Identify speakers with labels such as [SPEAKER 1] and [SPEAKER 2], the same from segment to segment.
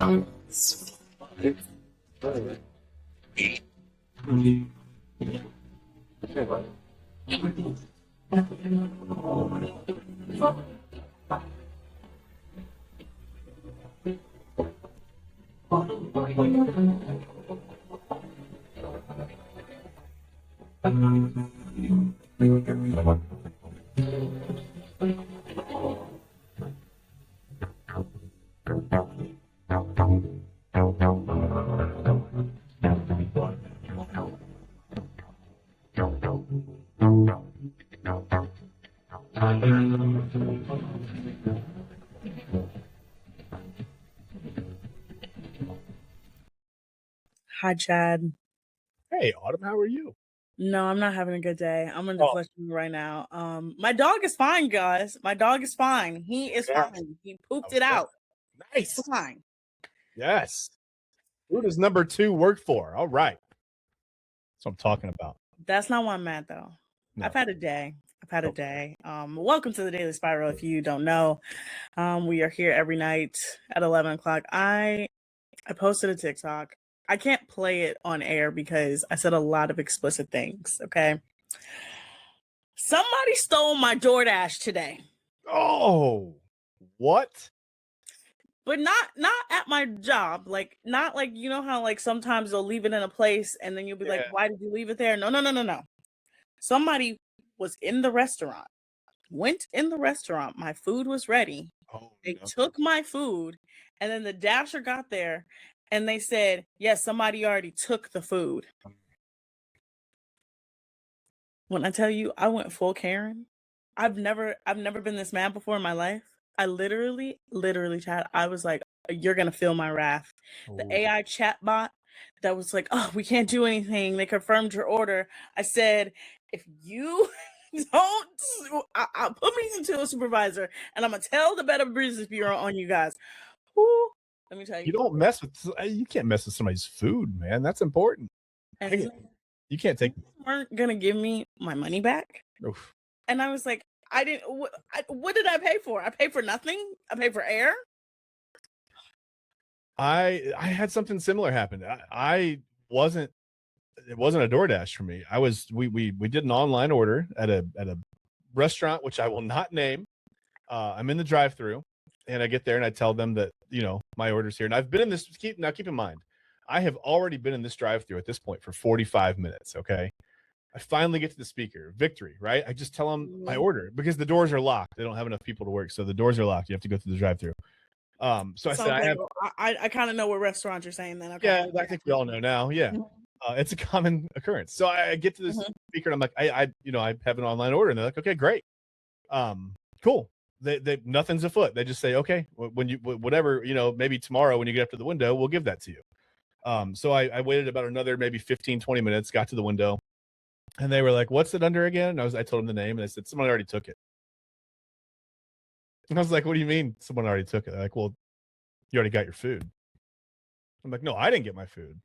[SPEAKER 1] Hi, Chad.
[SPEAKER 2] Hey, Autumn, how are you?
[SPEAKER 1] No, I'm not having a good day. I'm gonna
[SPEAKER 2] Oh,
[SPEAKER 1] just let you know right now. My dog is fine, guys. My dog is fine. He is
[SPEAKER 2] yeah.
[SPEAKER 1] fine. He pooped it
[SPEAKER 2] Okay.
[SPEAKER 1] out. He's
[SPEAKER 2] Nice.
[SPEAKER 1] fine.
[SPEAKER 2] Yes. Who does number 2 work for? All right. That's what I'm talking about.
[SPEAKER 1] That's not why I'm mad though.
[SPEAKER 2] No.
[SPEAKER 1] I've had a day. I've had a
[SPEAKER 2] Oh.
[SPEAKER 1] day. Welcome to the Daily Spiral. If you don't know, we are here every night at 11 o'clock. I posted a TikTok. I can't play it on air because I said a lot of explicit things. Okay. Somebody stole my DoorDash today.
[SPEAKER 2] Oh, what?
[SPEAKER 1] But not at my job. Like not like you know how like sometimes they'll leave it in a place and then you'll be like,
[SPEAKER 2] Yeah.
[SPEAKER 1] why did you leave it there? No. Somebody was in the restaurant, went in the restaurant, my food was ready.
[SPEAKER 2] Oh,
[SPEAKER 1] They
[SPEAKER 2] no.
[SPEAKER 1] took my food, and then the dasher got there and they said, yes, somebody already took the food. When I tell you I went full Karen, I've never been this mad before in my life. I literally, Chad, I was like, you're gonna feel my wrath. The
[SPEAKER 2] Oh.
[SPEAKER 1] AI chat bot that was like, oh, we can't do anything. They confirmed your order. I said, if you don't, I'll put me into a supervisor and I'm gonna tell the Better Business Bureau on you guys. Woo, let me tell
[SPEAKER 2] You
[SPEAKER 1] you.
[SPEAKER 2] don't mess with you can't mess with somebody's food, man. That's important.
[SPEAKER 1] And
[SPEAKER 2] You can't take
[SPEAKER 1] weren't gonna give me my money back.
[SPEAKER 2] Oof.
[SPEAKER 1] And I was like, I didn't. What did I pay for? I paid for nothing. I paid for air.
[SPEAKER 2] I had something similar happen. I wasn't it wasn't a DoorDash for me. I was we did an online order at a restaurant which I will not name. I'm in the drive-through and I get there and I tell them that, my order's here. And I've been in this keep in mind, I have already been in this drive-through at this point for 45 minutes, okay? I finally get to the speaker. Victory, right? I just tell them my order because the doors are locked. They don't have enough people to work, so the doors are locked. You have to go through the drive-through. So I said I have.
[SPEAKER 1] I kind of know what restaurant you're saying then. Okay.
[SPEAKER 2] Yeah, I think we all know now. Yeah, it's a common occurrence. So I get to this speaker and I'm like, I have an online order, and they're like, okay, great, cool. They nothing's afoot. They just say, okay, when you whatever, maybe tomorrow when you get up to the window, we'll give that to you. So I waited about another maybe 15, 20 minutes, got to the window, and they were like, what's it under again? And I told them the name, and they said, someone already took it. And I was like, what do you mean someone already took it? They're like, well, you already got your food. I'm like, no, I didn't get my food.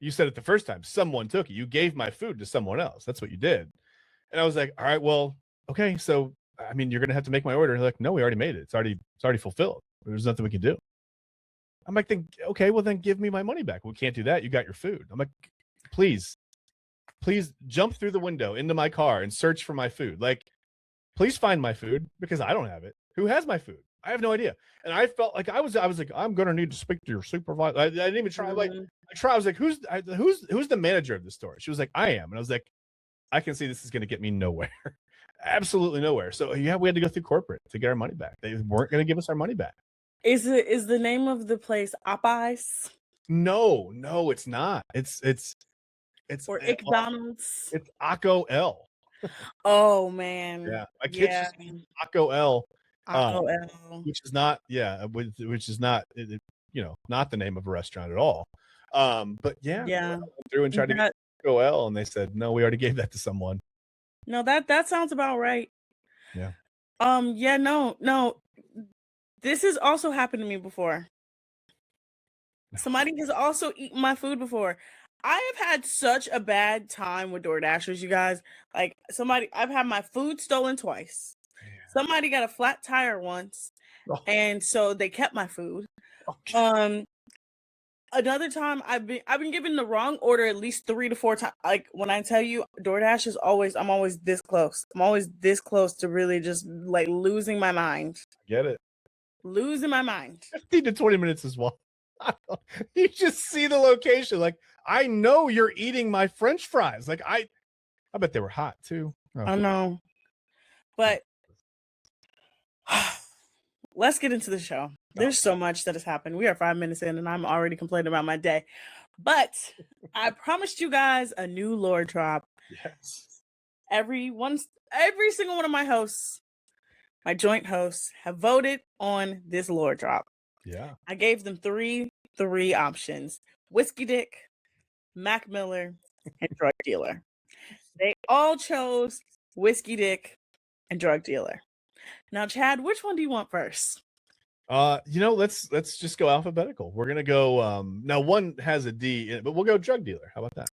[SPEAKER 2] You said it the first time. Someone took it. You gave my food to someone else. That's what you did. And I was like, all right, well, okay. So, I mean, you're going to have to make my order. And they're like, no, we already made it. It's already fulfilled. There's nothing we can do. I'm like, okay, well then give me my money back. We can't do that. You got your food. I'm like, please jump through the window into my car and search for my food. Like, please find my food because I don't have it. Who has my food? I have no idea. And I felt like I was like, I'm going to need to speak to your supervisor. I didn't even try. I was like, who's the manager of the store? She was like, I am. And I was like, I can see this is going to get me nowhere. Absolutely nowhere. So yeah, we had to go through corporate to get our money back. They weren't going to give us our money back.
[SPEAKER 1] Is the name of the place Popeyes?
[SPEAKER 2] No, it's not. It's
[SPEAKER 1] or McDonald's.
[SPEAKER 2] It's Akko L.
[SPEAKER 1] Oh man.
[SPEAKER 2] Yeah, my kids just Akko L. Which is not, which is not, not the name of a restaurant at all. But yeah, I went through and tried to get Akko L, and they said no, we already gave that to someone.
[SPEAKER 1] No, that sounds about right.
[SPEAKER 2] Yeah.
[SPEAKER 1] Yeah, no. This has also happened to me before. Somebody has also eaten my food before. I have had such a bad time with DoorDashers, you guys. Like I've had my food stolen twice. Yeah. Somebody got a flat tire once, and so they kept my food. Um, another time I've been given the wrong order at least 3 to 4 times. Like when I tell you DoorDash is I'm always this close. I'm always this close to really just like losing my mind.
[SPEAKER 2] Get it?
[SPEAKER 1] Losing my mind.
[SPEAKER 2] 15 to 20 minutes is what you just see the location. Like, I know you're eating my French fries. Like, I bet they were hot too.
[SPEAKER 1] I
[SPEAKER 2] Okay.
[SPEAKER 1] know. But let's get into the show. There's so much that has happened. We are 5 minutes in and I'm already complaining about my day. But I promised you guys a new lore drop.
[SPEAKER 2] Yes.
[SPEAKER 1] Every single one of my hosts, my joint hosts, have voted on this lore drop.
[SPEAKER 2] Yeah.
[SPEAKER 1] I gave them three options: Whiskey Dick, Mac Miller, and Drug Dealer. They all chose Whiskey Dick and Drug Dealer. Now, Chad, which one do you want first?
[SPEAKER 2] Let's just go alphabetical. We're gonna go. Now one has a D in it, but we'll go drug dealer. How about that?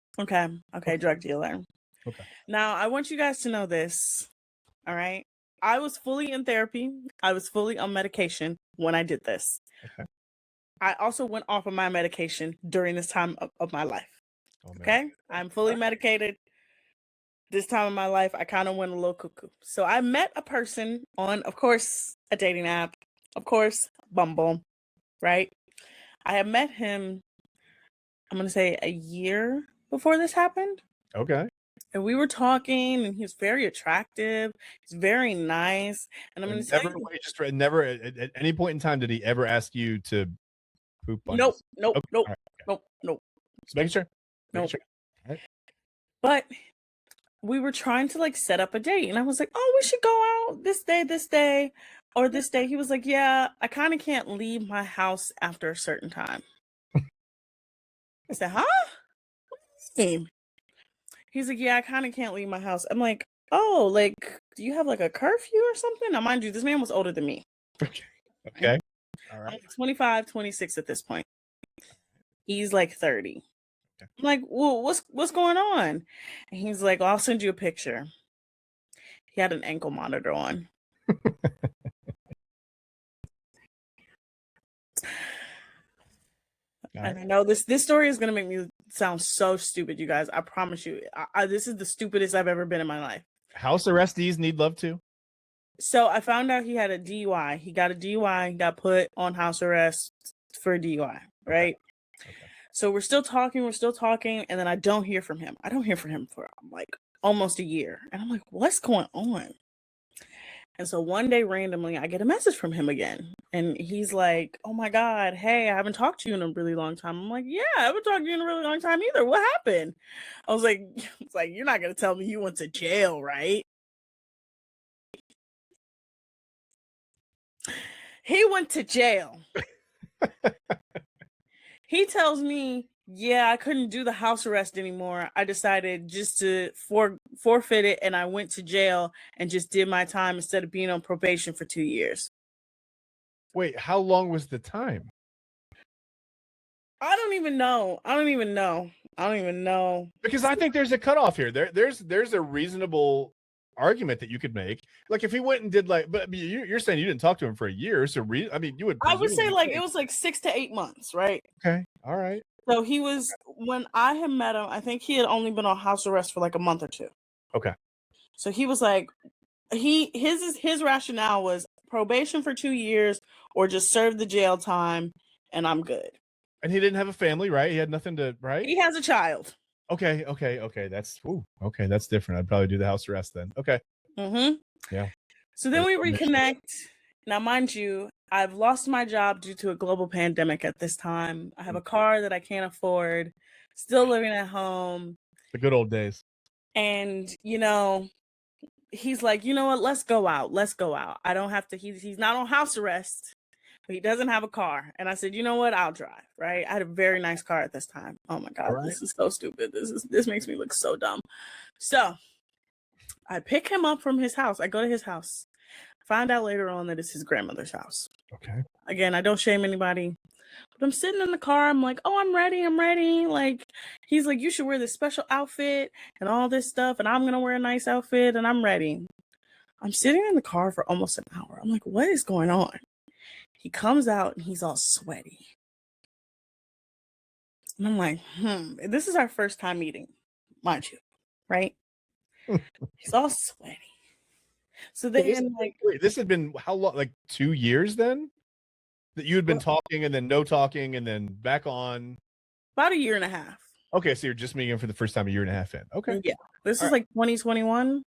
[SPEAKER 1] Okay, Drug Dealer.
[SPEAKER 2] Okay.
[SPEAKER 1] Now, I want you guys to know this. All right. I was fully in therapy. I was fully on medication when I did this.
[SPEAKER 2] Okay.
[SPEAKER 1] I also went off of my medication during this time of my life. Okay. I'm fully medicated. This time of my life, I kind of went a little cuckoo. So I met a person on, of course, a dating app, of course, Bumble, right? I had met him, I'm going to say a year before this happened.
[SPEAKER 2] Okay.
[SPEAKER 1] And we were talking, and he was very attractive. He's very nice. And I'm going to tell you.
[SPEAKER 2] Never at any point in time did he ever ask you to poop on
[SPEAKER 1] Nope.
[SPEAKER 2] his... Okay.
[SPEAKER 1] Nope.
[SPEAKER 2] Just making sure.
[SPEAKER 1] Nope.
[SPEAKER 2] Sure. Right.
[SPEAKER 1] But we were trying to like set up a date, and I was like, oh, we should go out this day, or this day. He was like, yeah, I kind of can't leave my house after a certain time. I said, huh? He's like, yeah, I kind of can't leave my house. I'm like, oh, like, do you have like a curfew or something? Now, mind you, this man was older than me.
[SPEAKER 2] Okay. All right.
[SPEAKER 1] I'm like 25, 26 at this point. He's like 30. Okay. I'm like, well, what's going on? And he's like, well, I'll send you a picture. He had an ankle monitor on. And I know this story is going to make me sound so stupid, you guys. I promise you. This is the stupidest I've ever been in my life.
[SPEAKER 2] House arrestees need love too.
[SPEAKER 1] So I found out he had a DUI. He got a DUI, got put on house arrest for a DUI, right? Okay. So we're still talking, and then I don't hear from him. I don't hear from him for like almost a year. And I'm like, what's going on? And so one day randomly I get a message from him again. And he's like, oh my God, hey, I haven't talked to you in a really long time. I'm like, yeah, I haven't talked to you in a really long time either. What happened? I was like, you're not going to tell me you went to jail, right? He went to jail. He tells me, yeah, I couldn't do the house arrest anymore. I decided just to forfeit it, and I went to jail and just did my time instead of being on probation for 2 years.
[SPEAKER 2] Wait, how long was the time?
[SPEAKER 1] I don't even know.
[SPEAKER 2] Because I think there's a cutoff here. There's a reasonable argument that you could make. Like if he went and did but you're saying you didn't talk to him for a year, so you would.
[SPEAKER 1] I would say it was like 6 to 8 months, right?
[SPEAKER 2] Okay, all right.
[SPEAKER 1] So he was, when I had met him, I think he had only been on house arrest for like a month or two.
[SPEAKER 2] Okay.
[SPEAKER 1] So he was like, his rationale was probation for 2 years or just serve the jail time and I'm good.
[SPEAKER 2] And he didn't have a family, right? He had nothing to, right?
[SPEAKER 1] He has a child.
[SPEAKER 2] Okay. That's different. I'd probably do the house arrest then. Okay.
[SPEAKER 1] Mm-hmm.
[SPEAKER 2] Yeah.
[SPEAKER 1] So then we reconnect. Now, mind you, I've lost my job due to a global pandemic at this time. I have a car that I can't afford, still living at home.
[SPEAKER 2] The good old days.
[SPEAKER 1] And, he's like, you know what? Let's go out. I don't have to, he's not on house arrest, but he doesn't have a car. And I said, you know what? I'll drive, right? I had a very nice car at this time. Oh my God, This is so stupid. This makes me look so dumb. So I pick him up from his house. I go to his house. Find out later on that it's his grandmother's house.
[SPEAKER 2] Okay.
[SPEAKER 1] Again, I don't shame anybody. But I'm sitting in the car. I'm like, oh, I'm ready. Like, he's like, you should wear this special outfit and all this stuff. And I'm going to wear a nice outfit and I'm ready. I'm sitting in the car for almost an hour. I'm like, what is going on? He comes out and he's all sweaty. And I'm like, this is our first time meeting, mind you, right? He's all sweaty. So then, like,
[SPEAKER 2] wait, this had been how long? Like 2 years then? That you had been talking and then no talking and then back on.
[SPEAKER 1] about a year and a half.
[SPEAKER 2] Okay, so you're just meeting him for the first time a year and a half in. Okay.
[SPEAKER 1] Yeah. This is like 2021.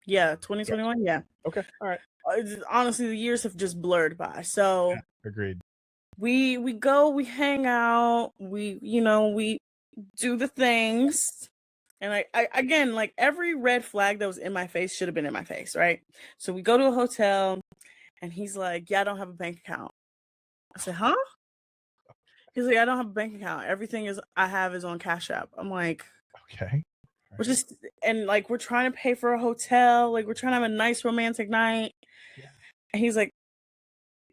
[SPEAKER 1] Yeah, 2021. Yeah.
[SPEAKER 2] Okay. All right.
[SPEAKER 1] Honestly, the years have just blurred by. So
[SPEAKER 2] agreed.
[SPEAKER 1] we go, we hang out, we do the things. And I again, like every red flag that was in my face should have been in my face, right? So we go to a hotel and he's like, yeah, I don't have a bank account. I said, huh? He's like, I don't have a bank account. Everything I have is on Cash App. I'm like,
[SPEAKER 2] okay.
[SPEAKER 1] We're just, and like, we're trying to pay for a hotel. Like, we're trying to have a nice romantic night.
[SPEAKER 2] Yeah.
[SPEAKER 1] And he's like,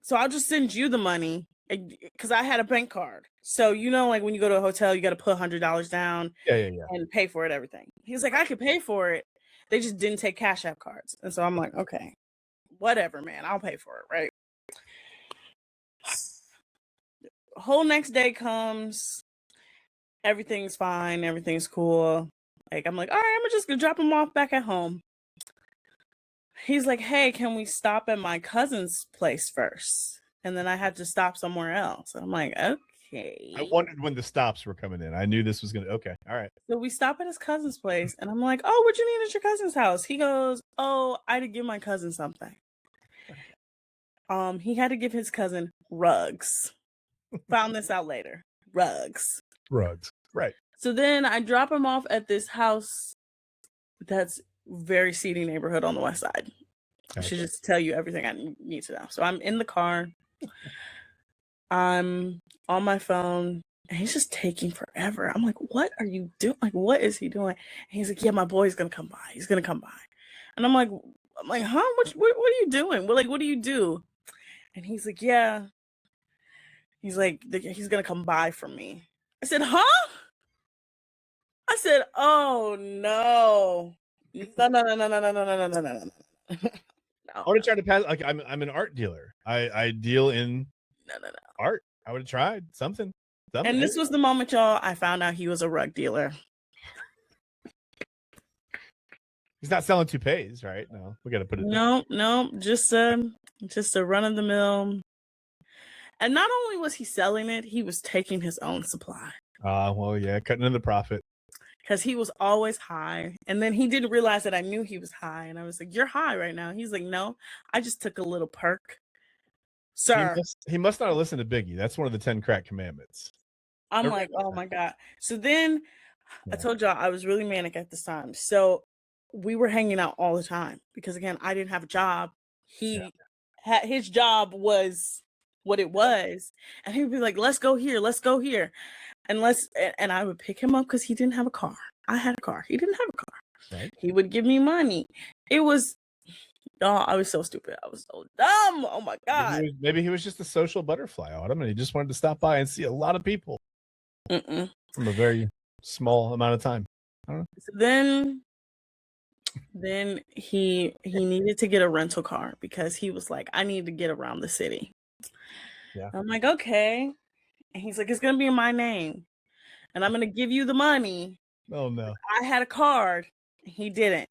[SPEAKER 1] so I'll just send you the money because I had a bank card. So, like when you go to a hotel, you got to put $100 down and pay for it, everything. He's like, I could pay for it. They just didn't take Cash App cards. And so I'm like, okay, whatever, man, I'll pay for it, right? Whole next day comes, everything's fine, everything's cool. Like, I'm like, all right, I'm just gonna drop him off back at home. He's like, hey, can we stop at my cousin's place first? And then I had to stop somewhere else. I'm like, okay.
[SPEAKER 2] I wondered when the stops were coming in. I knew this was okay. All right.
[SPEAKER 1] So we stop at his cousin's place and I'm like, oh, what you need at your cousin's house? He goes, oh, I had to give my cousin something. He had to give his cousin rugs. Found this out later. Rugs.
[SPEAKER 2] Right.
[SPEAKER 1] So then I drop him off at this house that's very seedy neighborhood on the west side. I should just tell you everything I need to know. So I'm in the car. I'm on my phone. And he's just taking forever. I'm like, what are you doing? Like, what is he doing? And he's like, yeah, my boy's going to come by. He's going to come by. And I'm like, huh? What are you doing? Well, like, what do you do? And he's like, yeah. He's like, he's going to come by for me. I said, huh? I said, oh, no. No.
[SPEAKER 2] I would have tried to pass. Like, I'm an art dealer. I deal in art. I would have tried something.
[SPEAKER 1] And this was the moment, y'all, I found out he was a rug dealer.
[SPEAKER 2] He's not selling toupees, right? No, we got to put it.
[SPEAKER 1] No, just a run of the mill. And not only was he selling it, he was taking his own supply.
[SPEAKER 2] Well, yeah, cutting in the profit.
[SPEAKER 1] Because he was always high. And then he didn't realize that I knew he was high. And I was like, you're high right now. He's like, no, I just took a little perk. Sir.
[SPEAKER 2] He must not have listened to Biggie. That's one of the 10 crack commandments.
[SPEAKER 1] I'm like, oh my God. So then I told y'all I was really manic at this time. So we were hanging out all the time because, again, I didn't have a job. His job was what it was. And he would be like, let's go here. Let's go here. And I would pick him up because he didn't have a car. I had a car. He didn't have a car.
[SPEAKER 2] Right.
[SPEAKER 1] He would give me money. It was, I was so stupid. I was so dumb. Oh my God.
[SPEAKER 2] Maybe he was just a social butterfly, Autumn, and he just wanted to stop by and see a lot of people from a very small amount of time. I don't know.
[SPEAKER 1] So then he needed to get a rental car because he was like, I need to get around the city.
[SPEAKER 2] Yeah.
[SPEAKER 1] I'm like, okay. And he's like, it's going to be in my name. And I'm going to give you the money.
[SPEAKER 2] Oh, no.
[SPEAKER 1] I had a card. He didn't.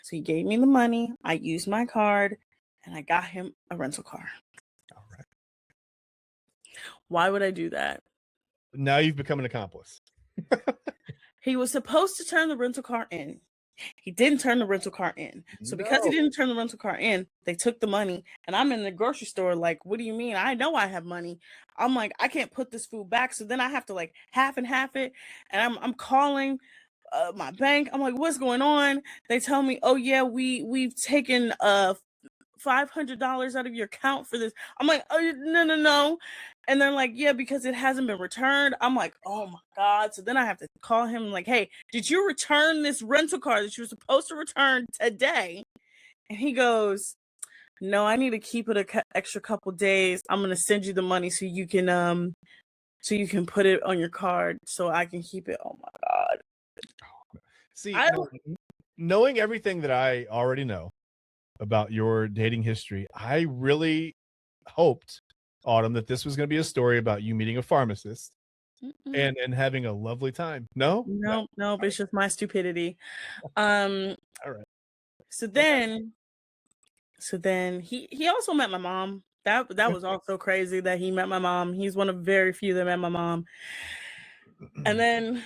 [SPEAKER 1] So he gave me the money. I used my card. And I got him a rental car.
[SPEAKER 2] All right.
[SPEAKER 1] Why would I do that?
[SPEAKER 2] Now you've become an accomplice.
[SPEAKER 1] He was supposed to turn the rental car in. He didn't turn the rental car in. So because he didn't turn the rental car in, they took the money. And I'm in the grocery store like, what do you mean? I know I have money. I'm like, I can't put this food back. So then I have to like half and half it. And I'm calling my bank. I'm like, what's going on? They tell me, oh yeah, we've taken $500 out of your account for this. I'm like, oh, no. And they're like, yeah, because it hasn't been returned. I'm like, oh my God. So then I have to call him like, hey, did you return this rental car that you were supposed to return today? And he goes, no, I need to keep it an extra couple days. I'm going to send you the money so you can put it on your card so I can keep it. Oh my God.
[SPEAKER 2] See, knowing everything that I already know about your dating history, I really hoped Autumn, that this was going to be a story about you meeting a pharmacist
[SPEAKER 1] Mm-mm.
[SPEAKER 2] and having a lovely time. No?
[SPEAKER 1] No, no, it's just my stupidity. Um,
[SPEAKER 2] All right.
[SPEAKER 1] so then he also met my mom. That was also crazy that he met my mom. He's one of very few that met my mom. And then he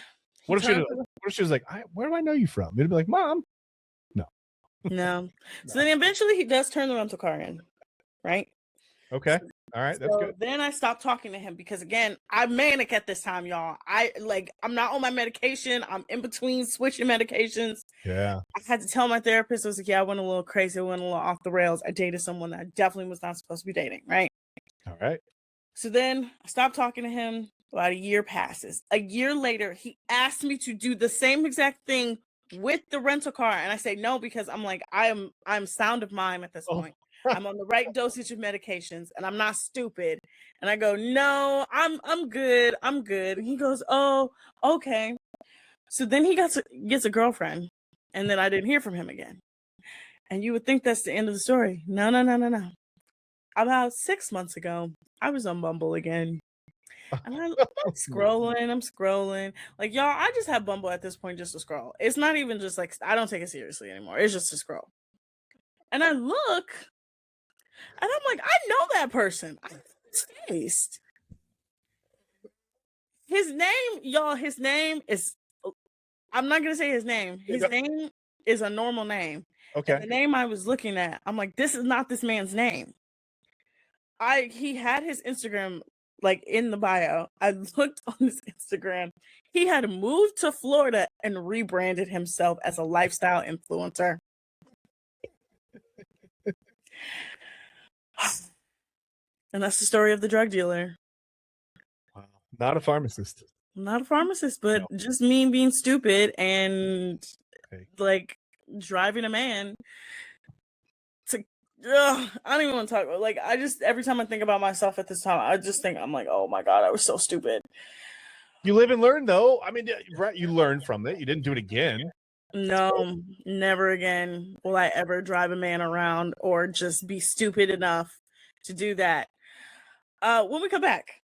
[SPEAKER 2] What if
[SPEAKER 1] turned
[SPEAKER 2] she was like, where do I know you from? You'd be like, Mom. No.
[SPEAKER 1] no. So then eventually he does turn the rental car in, right?
[SPEAKER 2] Okay. All right. That's
[SPEAKER 1] So
[SPEAKER 2] good.
[SPEAKER 1] then I stopped talking to him because again, I'm manic at this time, y'all. I'm not on my medication. I'm in between switching medications.
[SPEAKER 2] Yeah.
[SPEAKER 1] I had to tell my therapist, I was like, yeah, I went a little crazy. I went a little off the rails. I dated someone that I definitely was not supposed to be dating, right?
[SPEAKER 2] All right.
[SPEAKER 1] So then I stopped talking to him. About a year passes. A year later, he asked me to do the same exact thing with the rental car. And I say no, because I'm like, I'm sound of mind at this
[SPEAKER 2] Oh.
[SPEAKER 1] point. I'm on the right dosage of medications and I'm not stupid. And I go, no, I'm good. I'm good. And he goes, oh, okay. So then he gets a girlfriend, and then I didn't hear from him again. And you would think that's the end of the story. No, no, no, no, no. About 6 months ago, I was on Bumble again. And I'm scrolling. Like, y'all, I just have Bumble at this point just to scroll. It's not even just like, I don't take it seriously anymore. It's just to scroll. And I look, and I'm like, I know that person. I know his face. His name, y'all, his name is, I'm not going to say his name. His name is a normal name.
[SPEAKER 2] Okay.
[SPEAKER 1] And the name I was looking at, I'm like, this is not this man's name. He had his Instagram like in the bio. I looked on his Instagram. He had moved to Florida and rebranded himself as a lifestyle influencer. And that's the story of the drug dealer.
[SPEAKER 2] Wow. Not a pharmacist.
[SPEAKER 1] I'm not a pharmacist, but
[SPEAKER 2] No.
[SPEAKER 1] just me being stupid and
[SPEAKER 2] Okay.
[SPEAKER 1] like driving a man to I don't even want to talk about, like, I just, every time I think about myself at this time, I just think, I'm like, oh my God, I was so stupid.
[SPEAKER 2] You live and learn, though. I mean, right, you learn from it. You didn't do it again.
[SPEAKER 1] No, never again will I ever drive a man around or just be stupid enough to do that. When we come back,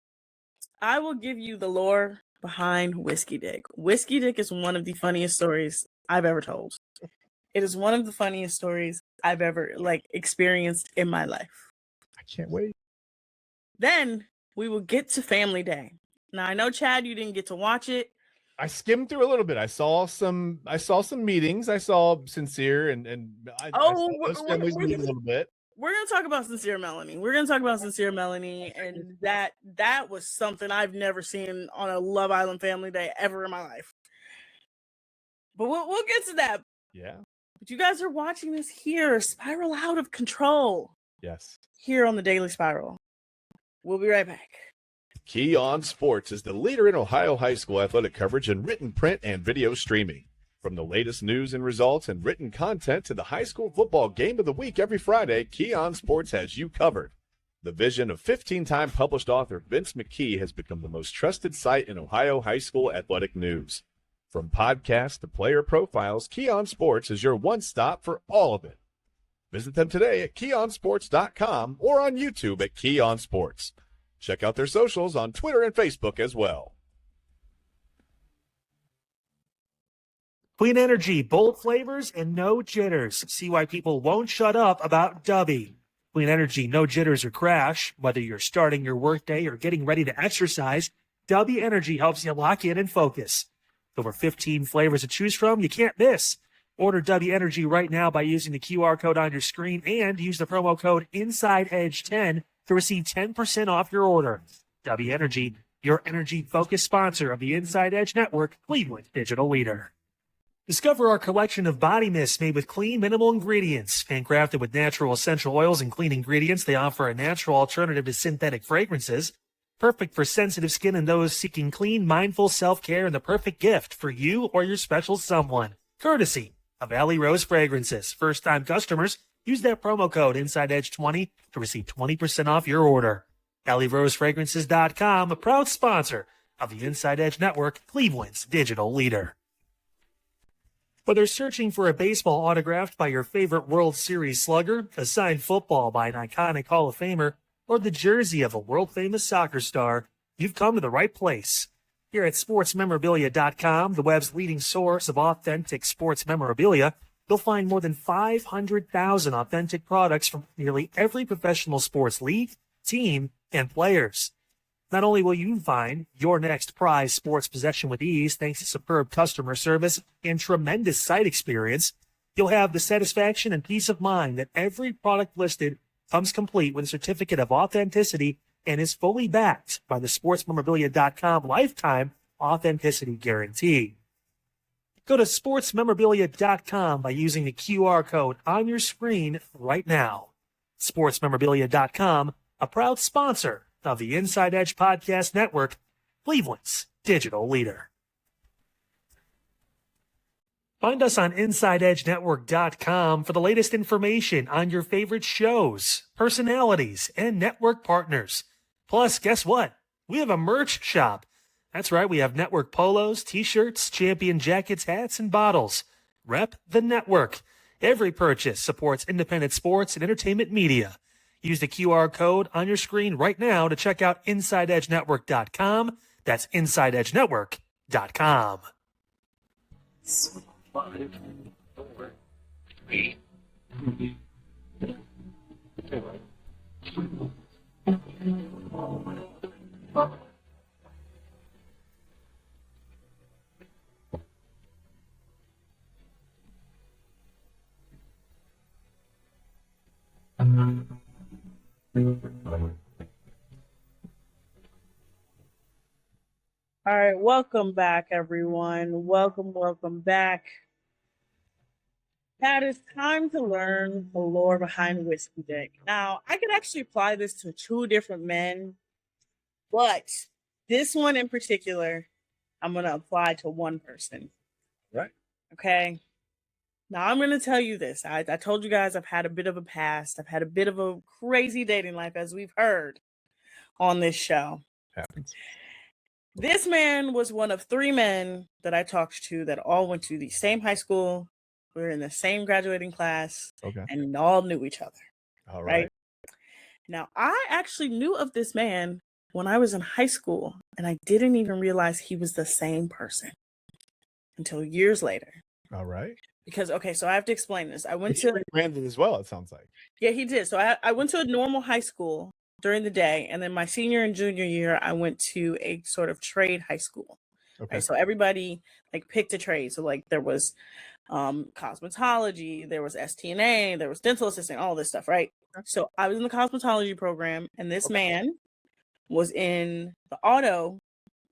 [SPEAKER 1] I will give you the lore behind Whiskey Dick. Whiskey Dick is one of the funniest stories I've ever told. It is one of the funniest stories I've ever experienced in my life.
[SPEAKER 2] I can't wait.
[SPEAKER 1] Then we will get to Family Day. Now I know, Chad, you didn't get to watch it.
[SPEAKER 2] I skimmed through a little bit. I saw some meetings. I saw Sincere and I saw those families meet a little bit.
[SPEAKER 1] We're gonna talk about Sincere Melanie. We're gonna talk about Sincere Melanie, and that was something I've never seen on a Love Island Family Day ever in my life. But we'll get to that.
[SPEAKER 2] Yeah.
[SPEAKER 1] But you guys are watching this here, Spiral Out of Control.
[SPEAKER 2] Yes.
[SPEAKER 1] Here on the Daily Spiral. We'll be right back.
[SPEAKER 3] Key On Sports is the leader in Ohio high school athletic coverage in written, print, and video streaming. From the latest news and results and written content to the high school football game of the week every Friday, Key On Sports has you covered. The vision of 15-time published author Vince McKee has become the most trusted site in Ohio high school athletic news. From podcasts to player profiles, Key On Sports is your one stop for all of it. Visit them today at keyonsports.com or on YouTube at Key On Sports. Check out their socials on Twitter and Facebook as well.
[SPEAKER 4] Clean energy, bold flavors, and no jitters. See why people won't shut up about Dubby. Clean energy, no jitters or crash. Whether you're starting your workday or getting ready to exercise, Dubby Energy helps you lock in and focus. Over 15 flavors to choose from, you can't miss. Order Dubby Energy right now by using the QR code on your screen and use the promo code INSIDEEDGE10 to receive 10% off your order. Dubby Energy, your energy-focused sponsor of the Inside Edge Network, Cleveland digital leader. Discover our collection of body mists made with clean, minimal ingredients. Handcrafted with natural essential oils and clean ingredients, they offer a natural alternative to synthetic fragrances. Perfect for sensitive skin and those seeking clean, mindful self-care, and the perfect gift for you or your special someone. Courtesy of Alley Rose Fragrances. First-time customers, use that promo code INSIDEEDGE20 to receive 20% off your order. AlleyRoseFragrances.com, a proud sponsor of the Inside Edge Network, Cleveland's digital leader. Whether searching for a baseball autographed by your favorite World Series slugger, a signed football by an iconic Hall of Famer, or the jersey of a world-famous soccer star, you've come to the right place. Here at sportsmemorabilia.com, the web's leading source of authentic sports memorabilia, you'll find more than 500,000 authentic products from nearly every professional sports league, team, and players. Not only will you find your next prized sports possession with ease thanks to superb customer service and tremendous site experience, you'll have the satisfaction and peace of mind that every product listed comes complete with a certificate of authenticity and is fully backed by the sportsmemorabilia.com lifetime authenticity guarantee. Go to sportsmemorabilia.com by using the QR code on your screen right now. Sportsmemorabilia.com, a proud sponsor of the Inside Edge Podcast Network, Cleveland's digital leader. Find us on InsideEdgeNetwork.com for the latest information on your favorite shows, personalities, and network partners. Plus, guess what? We have a merch shop. That's right, we have network polos, t-shirts, champion jackets, hats, and bottles. Rep the network. Every purchase supports independent sports and entertainment media. Use the QR code on your screen right now to check out InsideEdgeNetwork.com. That's InsideEdgeNetwork.com. 5, 4, 3, 2, 1.
[SPEAKER 1] All right, welcome back, everyone. Welcome back. Pat, it's time to learn the lore behind Whiskey Dick. Now, I could actually apply this to 2 different men, but this one in particular, I'm going to apply to one person.
[SPEAKER 2] Right.
[SPEAKER 1] Okay. Now, I'm going to tell you this. I told you guys I've had a bit of a past. I've had a bit of a crazy dating life, as we've heard on this show.
[SPEAKER 2] Happens.
[SPEAKER 1] This man was one of 3 men that I talked to that all went to the same high school. We were in the same graduating class.
[SPEAKER 2] Okay.
[SPEAKER 1] And all knew each other.
[SPEAKER 2] All right.
[SPEAKER 1] Now, I actually knew of this man when I was in high school, and I didn't even realize he was the same person until years later.
[SPEAKER 2] All right.
[SPEAKER 1] Because, okay, so I have to explain this. I went
[SPEAKER 2] He
[SPEAKER 1] to
[SPEAKER 2] rebranded as well, it sounds like.
[SPEAKER 1] Yeah, he did. So I went to a normal high school during the day, and then my senior and junior year, I went to a sort of trade high school.
[SPEAKER 2] Okay.
[SPEAKER 1] Right? So everybody like picked a trade. So like there was cosmetology, there was STNA, there was dental assistant, all this stuff, right? So I was in the cosmetology program, and this man was in the auto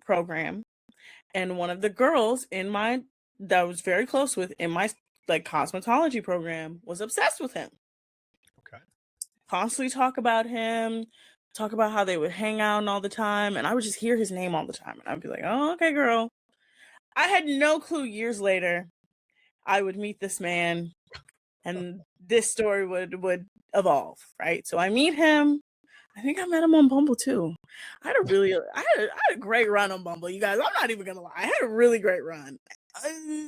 [SPEAKER 1] program, and one of the girls that I was very close with in my like cosmetology program was obsessed with him.
[SPEAKER 2] Okay.
[SPEAKER 1] Constantly talk about him, talk about how they would hang out all the time, and I would just hear his name all the time, and I'd be like, "Oh, okay, girl." I had no clue. Years later, I would meet this man, and this story would evolve, right? So I meet him. I think I met him on Bumble too. I had a great run on Bumble, you guys. I'm not even gonna lie. I had a really great run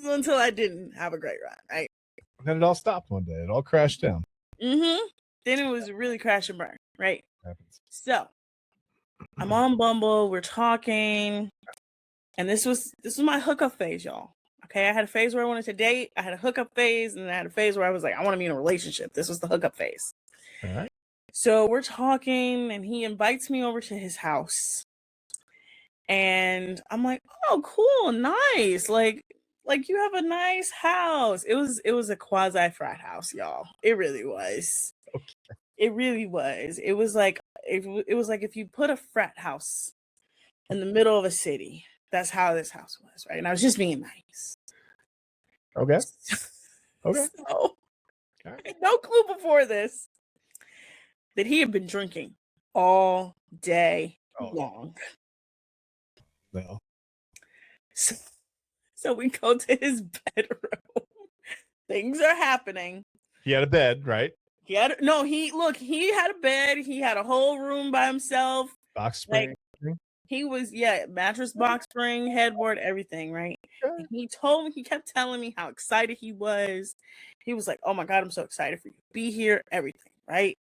[SPEAKER 1] until I didn't have a great run, right?
[SPEAKER 2] And then it all stopped one day. It all crashed down.
[SPEAKER 1] Mm-hmm. Then it was really crash and burn, right?
[SPEAKER 2] Happens.
[SPEAKER 1] So I'm on Bumble. We're talking, and this was my hookup phase, y'all. Okay, I had a phase where I wanted to date. I had a hookup phase, and I had a phase where I was like, I want to be in a relationship. This was the hookup phase.
[SPEAKER 2] All right.
[SPEAKER 1] So we're talking, and he invites me over to his house. And I'm like, oh, cool, nice. Like you have a nice house. It was a quasi frat house, y'all. It really was.
[SPEAKER 2] Okay.
[SPEAKER 1] It really was. It was like if you put a frat house in the middle of a city. That's how this house was, right? And I was just being nice.
[SPEAKER 2] Okay. Okay.
[SPEAKER 1] So, I had no clue before this that he had been drinking all day long.
[SPEAKER 2] No.
[SPEAKER 1] So we go to his bedroom. Things are happening.
[SPEAKER 2] He had a bed, right?
[SPEAKER 1] He had a bed. He had a whole room by himself.
[SPEAKER 2] Box spring.
[SPEAKER 1] He was, mattress, box spring, headboard, everything, right? And he kept telling me how excited he was. He was like, oh my God, I'm so excited for you to be here, everything, right?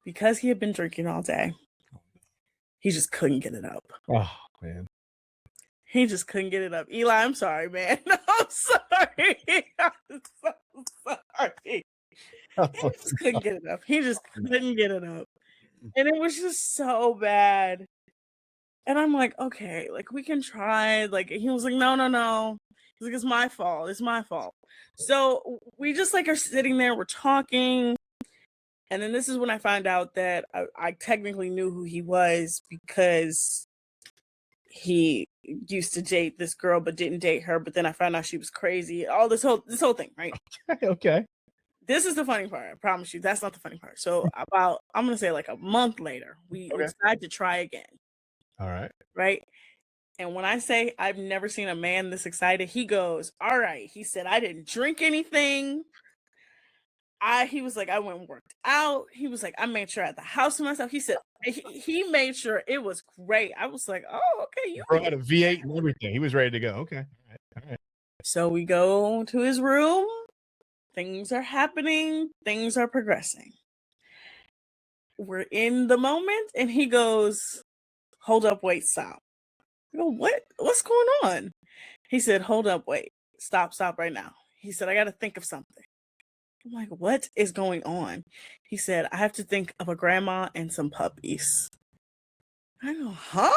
[SPEAKER 1] because he had been drinking all day, he just couldn't get it up.
[SPEAKER 2] Oh man.
[SPEAKER 1] He just couldn't get it up. Eli, I'm sorry, man. I'm sorry. I'm so sorry. He just couldn't get it up. He just couldn't get it up. And it was just so bad. And I'm like, okay, like we can try. Like he was like, no. He's like, it's my fault. It's my fault. So we just like are sitting there, we're talking. And then this is when I found out that I technically knew who he was because he used to date this girl but didn't date her. But then I found out she was crazy. All this whole thing, right?
[SPEAKER 2] Okay.
[SPEAKER 1] This is the funny part. I promise you, that's not the funny part. So about, I'm gonna say like a month later, we decided to try again.
[SPEAKER 2] All right.
[SPEAKER 1] Right. And when I say I've never seen a man this excited, he goes, all right. He said, I didn't drink anything. He was like, I went and worked out. He was like, I made sure I had the house to myself. He said he made sure it was great. I was like, oh, okay. You
[SPEAKER 2] brought a V8 and everything. He was ready to go. Okay. All right.
[SPEAKER 1] So we go to his room. Things are happening. Things are progressing. We're in the moment, and he goes, hold up, wait, stop. I go, what's going on? He said, hold up, wait, stop right now. He said, I got to think of something. I'm like, what is going on? He said, I have to think of a grandma and some puppies. I go, huh?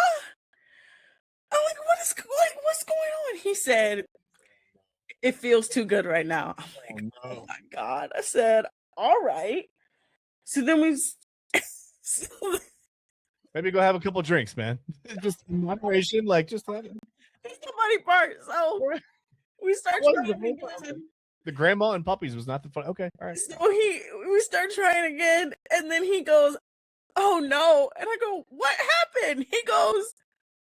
[SPEAKER 1] I'm like, what's going on? He said, it feels too good right now. I'm like, oh my God. I said, all right. So then
[SPEAKER 2] maybe go have a couple drinks, man. Just in moderation, like just have it.
[SPEAKER 1] That's the funny part. So we start trying again.
[SPEAKER 2] The grandma and puppies was not the fun. Okay, all right.
[SPEAKER 1] So we start trying again, and then he goes, oh no. And I go, what happened? He goes,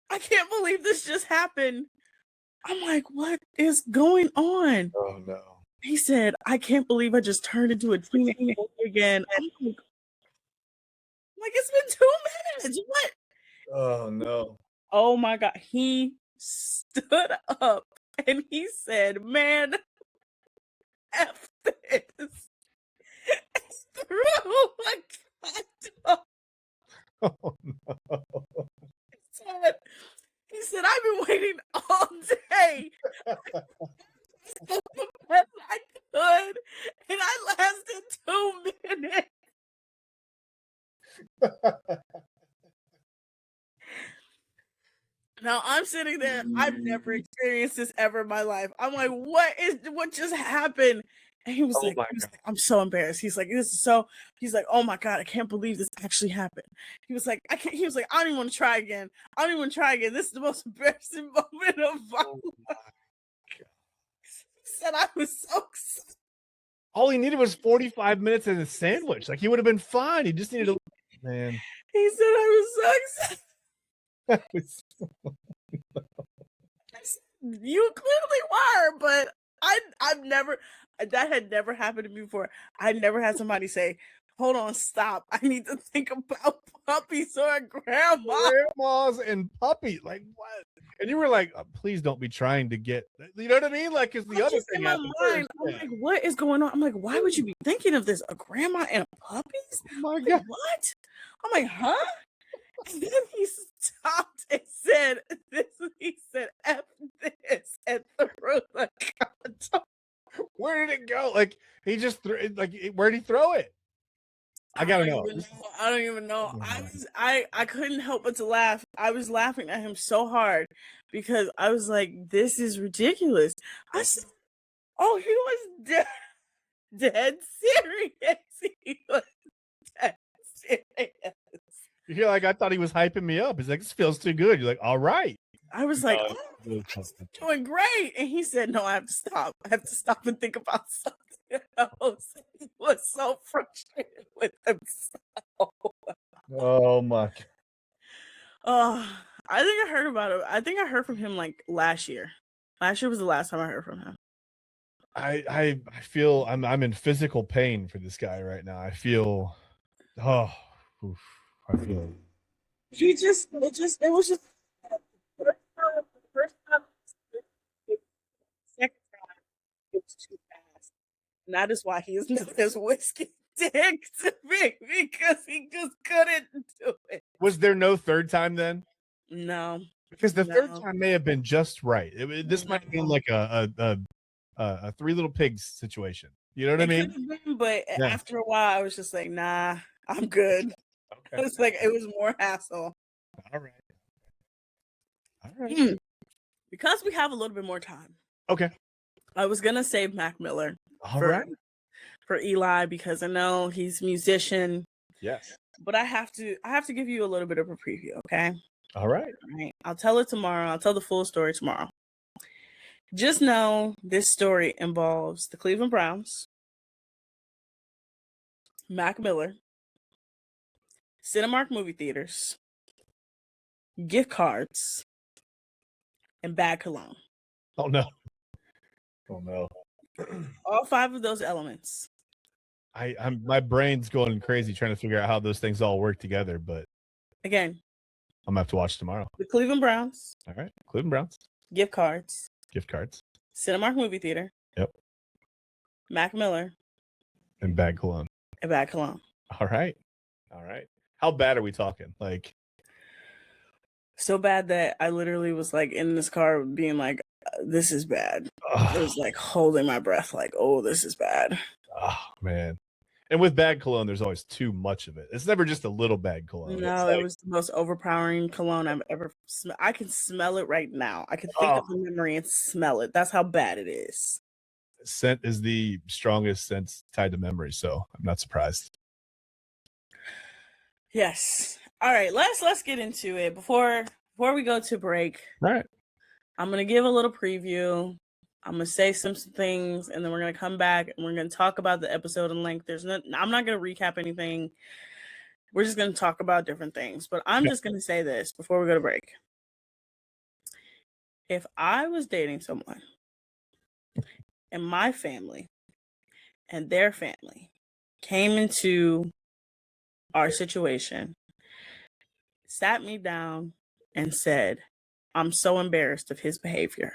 [SPEAKER 1] I can't believe this just happened. I'm like, what is going on?
[SPEAKER 2] Oh no.
[SPEAKER 1] He said, I can't believe I just turned into a teenager again. I'm like, it's been 2 minutes. What?
[SPEAKER 2] Oh no.
[SPEAKER 1] Oh my God. He stood up and he said, man, F this. Threw a condom.
[SPEAKER 2] Oh no.
[SPEAKER 1] He said, I've been waiting all day. The best I could, and I lasted 2 minutes. Now I'm sitting there. I've never experienced this ever in my life. I'm like, what just happened? And he was like, I'm so embarrassed. He's like, he's like, oh my God, I can't believe this actually happened. He was like, he was like, I don't even want to try again. I don't even want to try again. This is the most embarrassing moment of my life. He said I was so excited.
[SPEAKER 2] All he needed was 45 minutes and a sandwich. Like he would have been fine. He just needed a man.
[SPEAKER 1] He said I was so excited. You clearly were, but I've never, that had never happened to me before. I never had somebody say, hold on, stop. I need to think about puppies or a grandma.
[SPEAKER 2] Grandmas and puppies. Like what? And you were like, please don't be trying to get, you know what I mean? Like, because the other thing
[SPEAKER 1] in my mind, I'm like, what is going on? I'm like, why would you be thinking of this? A grandma and puppies?
[SPEAKER 2] Oh my
[SPEAKER 1] God.
[SPEAKER 2] God.
[SPEAKER 1] What? I'm like, huh? And then he stopped and said, he said, F this, and threw the condom.
[SPEAKER 2] Where did it go? Like, he just threw it, like, where'd he throw it? I gotta know.
[SPEAKER 1] I don't even know. I couldn't help but to laugh. I was laughing at him so hard because I was like, this is ridiculous. I said, oh, he was dead serious. He was dead serious.
[SPEAKER 2] You're like, I thought he was hyping me up. He's like, this feels too good. You're like, all right.
[SPEAKER 1] I was like, oh, doing great. And he said, no, I have to stop. I have to stop and think about something else. He was so frustrated with himself.
[SPEAKER 2] Oh my God.
[SPEAKER 1] Oh, I think I heard about it. I think I heard from him like last year. Last year was the last time I heard from him.
[SPEAKER 2] I feel I'm in physical pain for this guy right now. I feel I feel
[SPEAKER 1] It was just first time, second time, it was too fast. And that is why he is known as Whiskey dick to me because he just couldn't do it.
[SPEAKER 2] Was there no third time then?
[SPEAKER 1] No.
[SPEAKER 2] Because the third
[SPEAKER 1] No.
[SPEAKER 2] time may have been just right. This might have been like a Three Little Pigs situation. You know what I
[SPEAKER 1] It
[SPEAKER 2] mean?
[SPEAKER 1] could have been, but
[SPEAKER 2] Yeah.
[SPEAKER 1] after a while, I was just like, nah, I'm good.
[SPEAKER 2] Okay.
[SPEAKER 1] It's like, it was more hassle.
[SPEAKER 2] All right. All right.
[SPEAKER 1] Hmm. Because we have a little bit more time,
[SPEAKER 2] Okay.
[SPEAKER 1] I was going to save Mac Miller
[SPEAKER 2] All
[SPEAKER 1] for,
[SPEAKER 2] right.
[SPEAKER 1] for Eli because I know he's a musician,
[SPEAKER 2] Yes.
[SPEAKER 1] but I have to give you a little bit of a preview, okay?
[SPEAKER 2] All right.
[SPEAKER 1] All right. I'll tell it tomorrow. I'll tell the full story tomorrow. Just know this story involves the Cleveland Browns, Mac Miller, Cinemark movie theaters, gift cards, and bad cologne.
[SPEAKER 2] Oh no. Oh no.
[SPEAKER 1] All 5 of those elements.
[SPEAKER 2] I'm my brain's going crazy trying to figure out how those things all work together, but
[SPEAKER 1] Again,
[SPEAKER 2] I'm gonna have to watch tomorrow.
[SPEAKER 1] the Cleveland Browns,
[SPEAKER 2] All right. Cleveland Browns.
[SPEAKER 1] gift cards,
[SPEAKER 2] Gift cards.
[SPEAKER 1] Cinemark movie theater.
[SPEAKER 2] Yep.
[SPEAKER 1] Mac Miller,
[SPEAKER 2] And bad cologne.
[SPEAKER 1] and bad cologne.
[SPEAKER 2] All right. All right. How bad are we talking? Like,
[SPEAKER 1] So bad that I literally was like in this car being like, this is bad. I was like holding my breath like, oh, this is bad.
[SPEAKER 2] oh man. And with bad cologne, there's always too much of it. It's never just a little bad cologne.
[SPEAKER 1] No, it was the most overpowering cologne I've ever smelled. I can smell it right now. I can think of the memory and smell it. That's how bad it is.
[SPEAKER 2] Scent is the strongest sense tied to memory, so I'm not surprised.
[SPEAKER 1] Yes. All right, let's get into it. Before we go to break,
[SPEAKER 2] All right.
[SPEAKER 1] I'm gonna give a little preview. I'm gonna say some things, and then we're gonna come back and we're gonna talk about the episode in length. I'm not gonna recap anything. We're just gonna talk about different things. But I'm just gonna say this before we go to break. If I was dating someone and my family and their family came into our situation, sat me down and said, I'm so embarrassed of his behavior.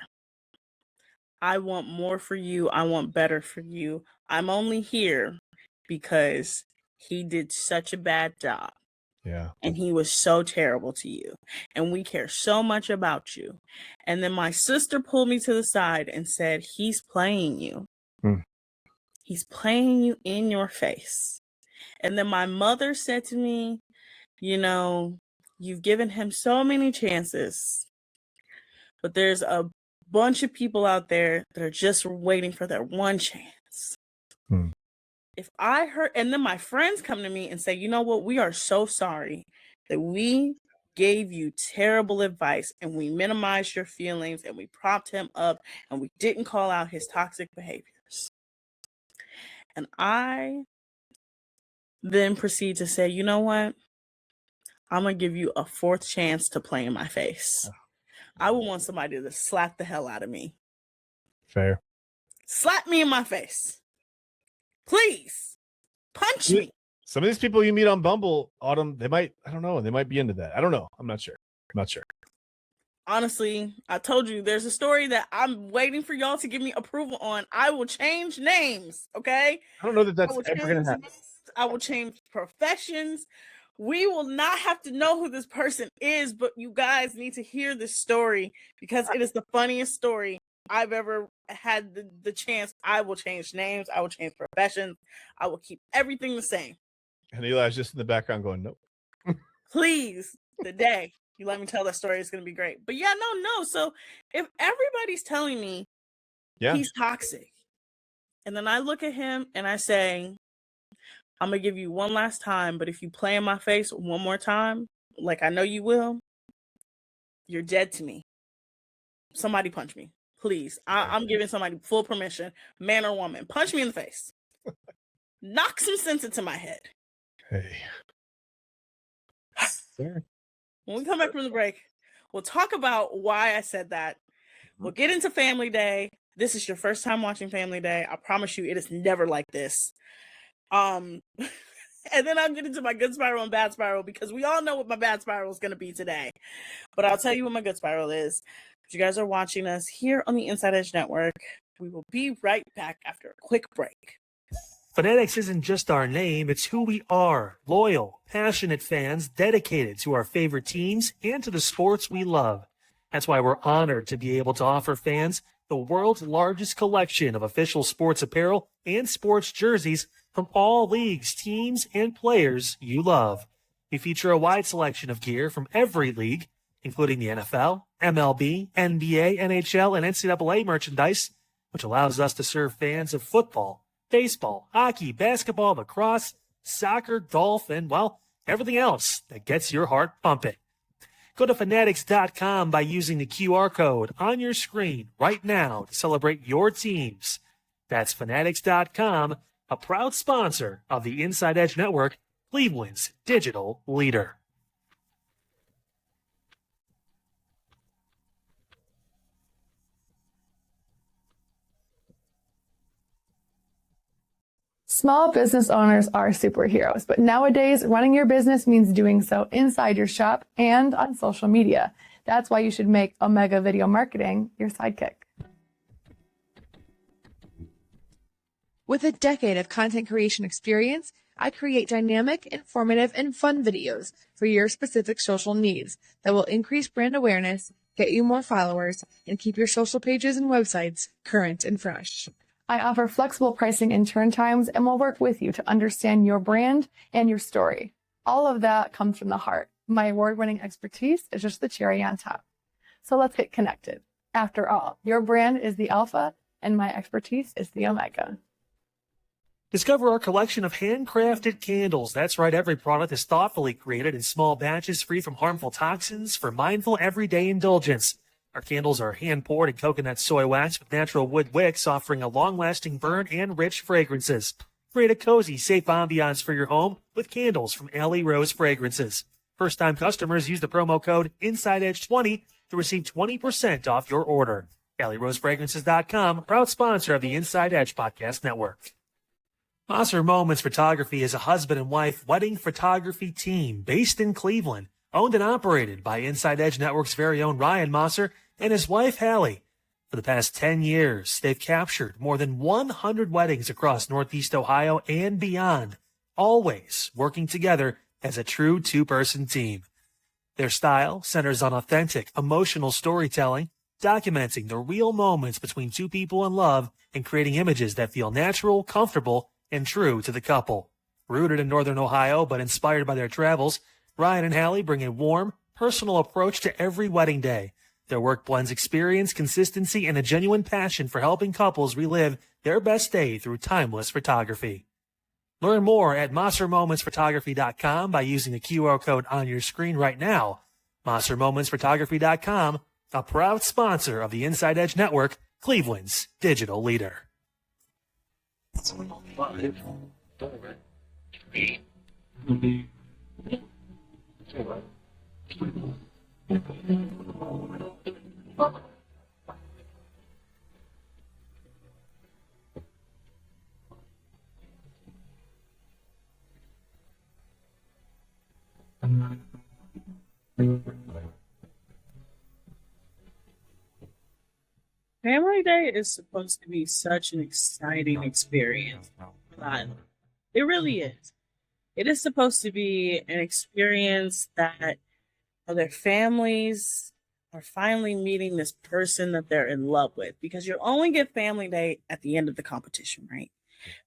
[SPEAKER 1] I want more for you. I want better for you. I'm only here because he did such a bad job.
[SPEAKER 2] Yeah.
[SPEAKER 1] And he was so terrible to you. And we care so much about you. And then my sister pulled me to the side and said, he's playing you. He's playing you in your face. And then my mother said to me, you know, you've given him so many chances, but there's a bunch of people out there that are just waiting for their one chance. If I heard, and then my friends come to me and say, you know what, we are so sorry that we gave you terrible advice and we minimized your feelings and we propped him up and we didn't call out his toxic behaviors. And I then proceed to say, you know what, I'm going to give you a 4th chance to play in my face. I would want somebody to slap the hell out of me.
[SPEAKER 2] Fair.
[SPEAKER 1] Slap me in my face. Please. Punch me.
[SPEAKER 2] Some of these people you meet on Bumble, Autumn, they might be into that. I don't know. I'm not sure.
[SPEAKER 1] Honestly, I told you there's a story that I'm waiting for y'all to give me approval on. I will change names, okay?
[SPEAKER 2] I don't know that that's ever going to happen.
[SPEAKER 1] I will change professions. We will not have to know who this person is, but you guys need to hear this story because it is the funniest story I've ever had the chance. I will change names. I will change professions. I will keep everything the same.
[SPEAKER 2] And Eli's just in the background going, nope.
[SPEAKER 1] Please, today, you let me tell that story. It's going to be great. But yeah, no. So if everybody's telling me he's toxic, and then I look at him and I say, I'm going to give you one last time, but if you play in my face one more time, like I know you will, you're dead to me. Somebody punch me, please. I'm giving somebody full permission, man or woman. Punch me in the face. Knock some sense into my head.
[SPEAKER 2] Hey. Fair.
[SPEAKER 1] When we come back from the break, we'll talk about why I said that. We'll get into Family Day. This is your first time watching Family Day. I promise you, it is never like this. And then I'll get into my good spiral and bad spiral because we all know what my bad spiral is going to be today. But I'll tell you what my good spiral is. If you guys are watching us here on the Inside Edge Network, we will be right back after a quick break.
[SPEAKER 4] Fanatics isn't just our name, it's who we are. Loyal, passionate fans dedicated to our favorite teams and to the sports we love. That's why we're honored to be able to offer fans the world's largest collection of official sports apparel and sports jerseys from all leagues, teams, and players you love. We feature a wide selection of gear from every league, including the NFL, MLB, NBA, NHL, and NCAA merchandise, which allows us to serve fans of football, baseball, hockey, basketball, lacrosse, soccer, golf, and, well, everything else that gets your heart pumping. Go to fanatics.com by using the QR code on your screen right now to celebrate your teams. That's fanatics.com, a proud sponsor of the Inside Edge Network, Cleveland's digital leader.
[SPEAKER 5] Small business owners are superheroes, but nowadays running your business means doing so inside your shop and on social media. That's why you should make Omega Video Marketing your sidekick.
[SPEAKER 6] With a decade of content creation experience, I create dynamic, informative, and fun videos for your specific social needs that will increase brand awareness, get you more followers, and keep your social pages and websites current and fresh.
[SPEAKER 5] I offer flexible pricing and turn times and will work with you to understand your brand and your story. All of that comes from the heart. My award-winning expertise is just the cherry on top. So let's get connected. After all, your brand is the alpha and my expertise is the omega.
[SPEAKER 4] Discover our collection of handcrafted candles. That's right, every product is thoughtfully created in small batches free from harmful toxins for mindful everyday indulgence. Our candles are hand-poured in coconut soy wax with natural wood wicks, offering a long-lasting burn and rich fragrances. Create a cozy, safe ambiance for your home with candles from Alley Rose Fragrances. First-time customers use the promo code InsideEdge20 to receive 20% off your order. AlleyRoseFragrances.com, proud sponsor of the Inside Edge Podcast Network. Mosser Moments Photography is a husband and wife wedding photography team based in Cleveland, owned and operated by Inside Edge Network's very own Ryan Mosser and his wife, Hallie. For the past 10 years, they've captured more than 100 weddings across Northeast Ohio and beyond, always working together as a true two-person team. Their style centers on authentic, emotional storytelling, documenting the real moments between two people in love and creating images that feel natural, comfortable, and true to the couple. Rooted in Northern Ohio but inspired by their travels, Ryan and Hallie bring a warm, personal approach to every wedding day. Their work blends experience, consistency, and a genuine passion for helping couples relive their best day through timeless photography. Learn more at MosserMomentsPhotography.com by using the QR code on your screen right now. MosserMomentsPhotography.com, a proud sponsor of the Inside Edge Network, Cleveland's digital leader.
[SPEAKER 1] Family Day is supposed to be such an exciting experience. It really is. It is supposed to be an experience that their families are finally meeting this person that they're in love with, because you only get Family Day at the end of the competition, right?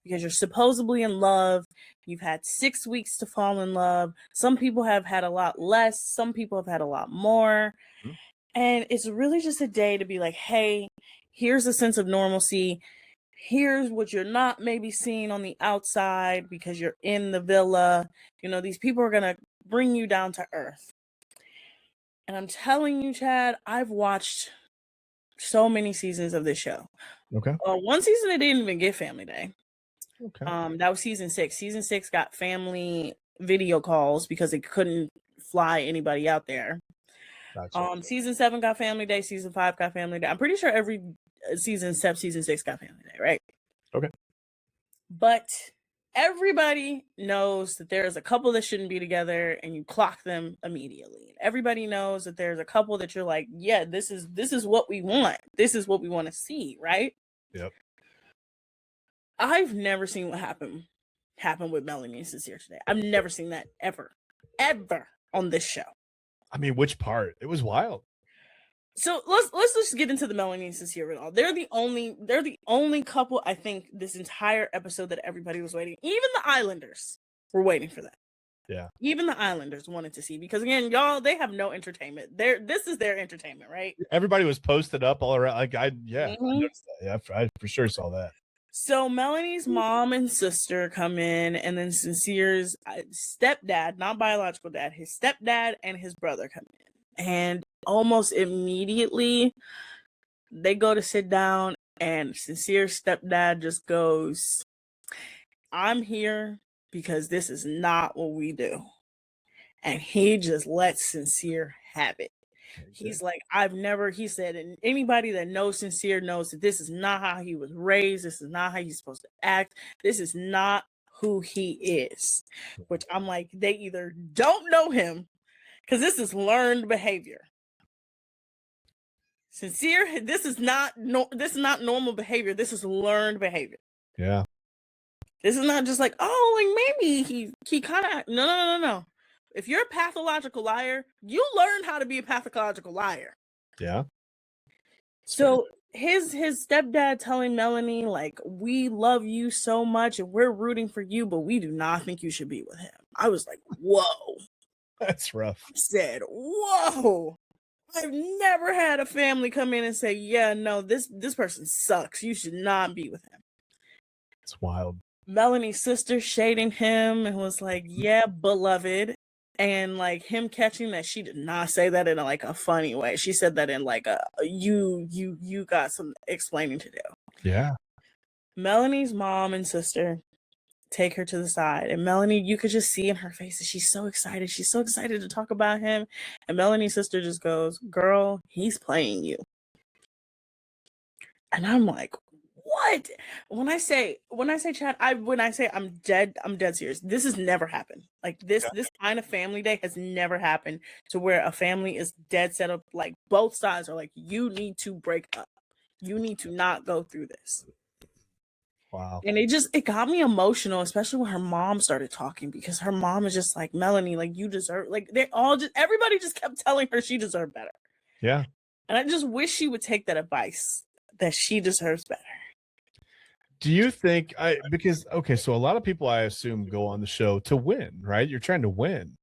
[SPEAKER 1] Because you're supposedly in love. You've had 6 weeks to fall in love. Some people have had a lot less. Some people have had a lot more. And it's really just a day to be like, hey, here's a sense of normalcy. Here's what you're not maybe seeing on the outside because you're in the villa. You know, these people are going to bring you down to earth. And I'm telling you, Chad, I've watched so many seasons of this show.
[SPEAKER 2] Okay.
[SPEAKER 1] One season, they didn't even get Family Day.
[SPEAKER 2] Okay.
[SPEAKER 1] That was season 6. Season 6 got family video calls because they couldn't fly anybody out there.
[SPEAKER 2] Gotcha.
[SPEAKER 1] Season 7 got Family Day. Season 5 got Family Day. I'm pretty sure every season except season 6 got Family Day, right?
[SPEAKER 2] Okay.
[SPEAKER 1] But everybody knows that there's a couple that shouldn't be together, and you clock them immediately. Everybody knows that there's a couple that you're like, yeah, this is what we want. This is what we want to see, right?
[SPEAKER 2] Yep.
[SPEAKER 1] I've never seen what happened with Melanie and Sincere today. I've never seen that ever on this show.
[SPEAKER 2] I mean, which part? It was wild.
[SPEAKER 1] So let's just get into the Melanie and Sincere at all. They're the only couple, I think, this entire episode that everybody was waiting. Even the Islanders were waiting for that.
[SPEAKER 2] Yeah.
[SPEAKER 1] Even the Islanders wanted to see, because again, y'all, they have no entertainment. This is their entertainment, right?
[SPEAKER 2] Everybody was posted up all around. Like I noticed that. Yeah, I for sure saw that.
[SPEAKER 1] So Melanie's mom and sister come in, and then Sincere's stepdad, not biological dad, his stepdad and his brother come in. And almost immediately they go to sit down, and Sincere's stepdad just goes, "I'm here because this is not what we do." And he just lets Sincere have it. He's like, he said, and anybody that knows Sincere knows that this is not how he was raised. This is not how he's supposed to act. This is not who he is. Which I'm like, they either don't know him, because this is learned behavior. Sincere, this is not normal behavior. This is learned behavior.
[SPEAKER 2] Yeah.
[SPEAKER 1] This is not just like, oh, like maybe he kind of no. If you're a pathological liar, you learn how to be a pathological liar.
[SPEAKER 2] Yeah.
[SPEAKER 1] So his stepdad telling Melanie, like, we love you so much and we're rooting for you, but we do not think you should be with him. I was like, whoa.
[SPEAKER 2] That's rough.
[SPEAKER 1] I said, whoa. I've never had a family come in and say, yeah, no, this person sucks. You should not be with him.
[SPEAKER 2] It's wild.
[SPEAKER 1] Melanie's sister shading him and was like, yeah, beloved. And like him catching that she did not say that in like a funny way. She said that in like a you got some explaining to do.
[SPEAKER 2] Yeah.
[SPEAKER 1] Melanie's mom and sister take her to the side, and Melanie, you could just see in her face that she's so excited. She's so excited to talk about him. And Melanie's sister just goes, "Girl, he's playing you." And I'm like, what? When I say Chad, I'm dead serious. This has never happened. Like this kind of family day has never happened, to where a family is dead set up, like both sides are like, you need to break up. You need to not go through this.
[SPEAKER 2] Wow.
[SPEAKER 1] And it got me emotional, especially when her mom started talking, because her mom is just like, Melanie, like you deserve, like everybody just kept telling her she deserved better.
[SPEAKER 2] Yeah.
[SPEAKER 1] And I just wish she would take that advice, that she deserves better.
[SPEAKER 2] Do you think so a lot of people, I assume, go on the show to win, right? You're trying to win.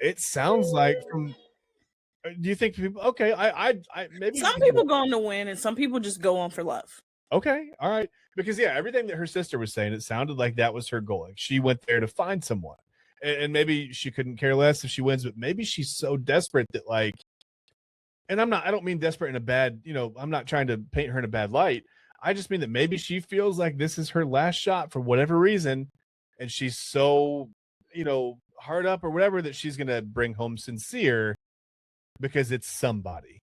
[SPEAKER 2] It sounds like do you think people, okay, I maybe
[SPEAKER 1] some people go on to win and some people just go on for love.
[SPEAKER 2] Okay, all right. Because everything that her sister was saying, it sounded like that was her goal. Like she went there to find someone. And maybe she couldn't care less if she wins, but maybe she's so desperate that like, and I don't mean desperate in a bad, I'm not trying to paint her in a bad light. I just mean that maybe she feels like this is her last shot for whatever reason, and she's so, hard up or whatever that she's going to bring home Sincere because it's somebody.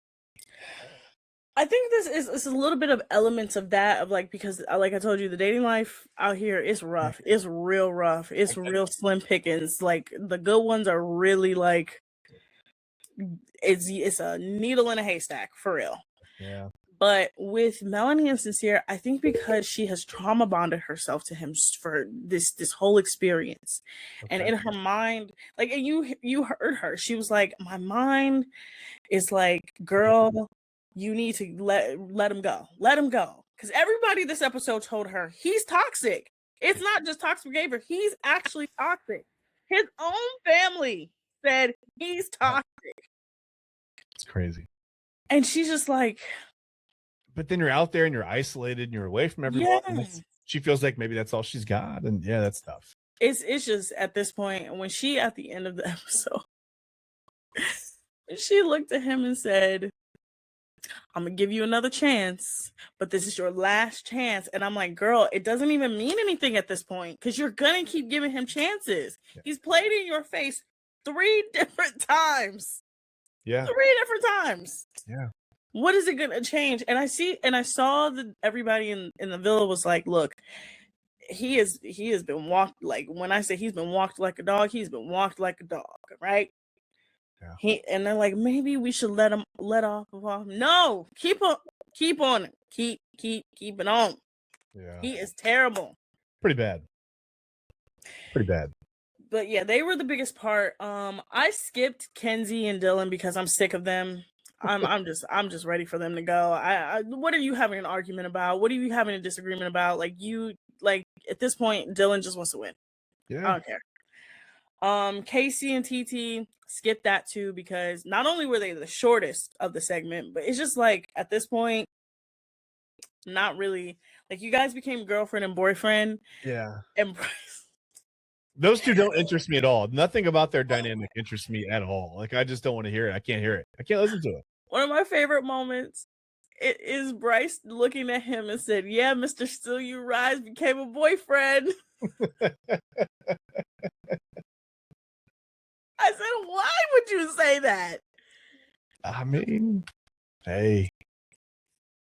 [SPEAKER 1] I think this is a little bit of elements of that, of like, because like I told you, the dating life out here is rough. It's real rough. It's real slim pickings. Like the good ones are really like, it's a needle in a haystack for real.
[SPEAKER 2] Yeah.
[SPEAKER 1] But with Melanie and Sincere, I think because she has trauma bonded herself to him for this whole experience. Okay. And in her mind, like, and you heard her, she was like, my mind is like, girl, you need to let him go. Let him go. Because everybody this episode told her he's toxic. It's not just toxic behavior. He's actually toxic. His own family said he's toxic.
[SPEAKER 2] It's crazy.
[SPEAKER 1] And she's just like,
[SPEAKER 2] but then you're out there and you're isolated and you're away from everyone. Yes. She feels like maybe that's all she's got. And yeah, that's tough.
[SPEAKER 1] It's just at this point, when she, at the end of the episode, she looked at him and said, I'm going to give you another chance, but this is your last chance. And I'm like, girl, it doesn't even mean anything at this point, because you're going to keep giving him chances. Yeah. He's played in your face 3 different times.
[SPEAKER 2] Yeah.
[SPEAKER 1] 3 different times.
[SPEAKER 2] Yeah.
[SPEAKER 1] What is it going to change? And I saw that everybody in the villa was like, look, he has been walked, like, when I say he's been walked like a dog, he's been walked like a dog, right? Yeah. And they're like, maybe we should let off of him. No, keep on it. Keep it on.
[SPEAKER 2] Yeah.
[SPEAKER 1] He is terrible.
[SPEAKER 2] Pretty bad. Pretty bad.
[SPEAKER 1] But yeah, they were the biggest part. I skipped Kenzie and Dylan because I'm sick of them. I'm just ready for them to go. What are you having an argument about? What are you having a disagreement about? Like at this point, Dylan just wants to win. I
[SPEAKER 2] Yeah.
[SPEAKER 1] don't care. Casey and TT skipped that too because not only were they the shortest of the segment, but it's just like at this point, not really. Like you guys became girlfriend and boyfriend.
[SPEAKER 2] Yeah.
[SPEAKER 1] And
[SPEAKER 2] Those two don't interest me at all. Nothing about their dynamic interests me at all. Like I just don't want to hear it. I can't hear it. I can't listen to it.
[SPEAKER 1] one of my favorite moments is Bryce looking at him and said, "Yeah, Mr. Still You Rise became a boyfriend." I said, "Why would you say that?"
[SPEAKER 2] I mean, hey.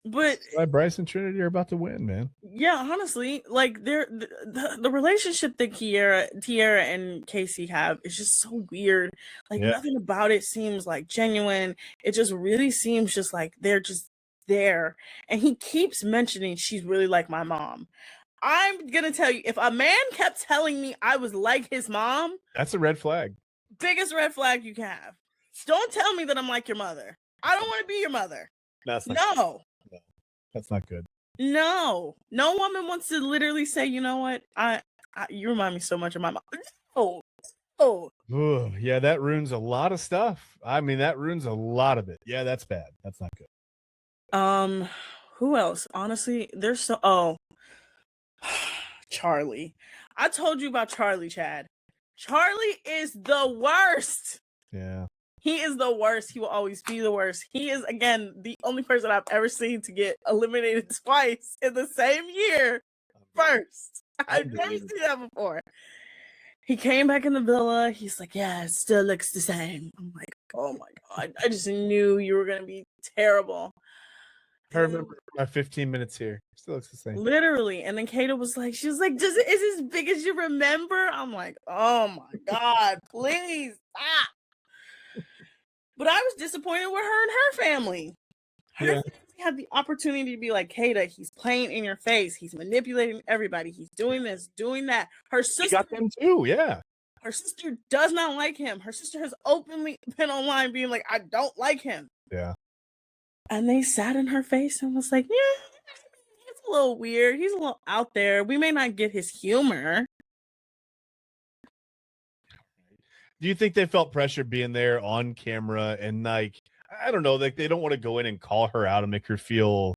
[SPEAKER 1] But
[SPEAKER 2] Why Bryce and Trinity are about to win, man.
[SPEAKER 1] yeah, honestly, like the relationship that Tiara and Casey have is just so weird. Like nothing about it seems like genuine. It just really seems just like they're just there. And he keeps mentioning she's really like my mom. I'm gonna tell you, if a man kept telling me I was like his mom,
[SPEAKER 2] that's a red flag.
[SPEAKER 1] Biggest red flag you can have. Don't tell me that I'm like your mother. I don't want to be your mother. No.
[SPEAKER 2] That's not good.
[SPEAKER 1] No woman wants to literally say, you know what? You remind me so much of my mom. Oh.
[SPEAKER 2] Ooh, yeah, that ruins a lot of stuff. I mean, that ruins a lot of it. Yeah, that's bad. That's not good.
[SPEAKER 1] Who else? Honestly, there's so Charlie. I told you about Charlie, Chad. Charlie is the worst.
[SPEAKER 2] Yeah.
[SPEAKER 1] He is the worst. He will always be the worst. He is, again, the only person I've ever seen to get eliminated twice in the same year. First. I've never seen that before. He came back in the villa. He's like, yeah, it still looks the same. I'm like, oh my God. I just knew you were going to be terrible.
[SPEAKER 2] I remember my 15 minutes here. Still looks the same.
[SPEAKER 1] Literally. And then Kata was like, she was like, is it as big as you remember? I'm like, oh my God, please stop. But I was disappointed with her and her family. Her family had the opportunity to be like, Kata, he's playing in your face. He's manipulating everybody. He's doing this, doing that. Her sister
[SPEAKER 2] got them too, yeah.
[SPEAKER 1] Her sister does not like him. Her sister has openly been online being like, I don't like him.
[SPEAKER 2] Yeah.
[SPEAKER 1] And they sat in her face and was like, yeah, he's a little weird. He's a little out there. We may not get his humor.
[SPEAKER 2] Do you think they felt pressure being there on camera and like, I don't know, like they don't want to go in and call her out and make her feel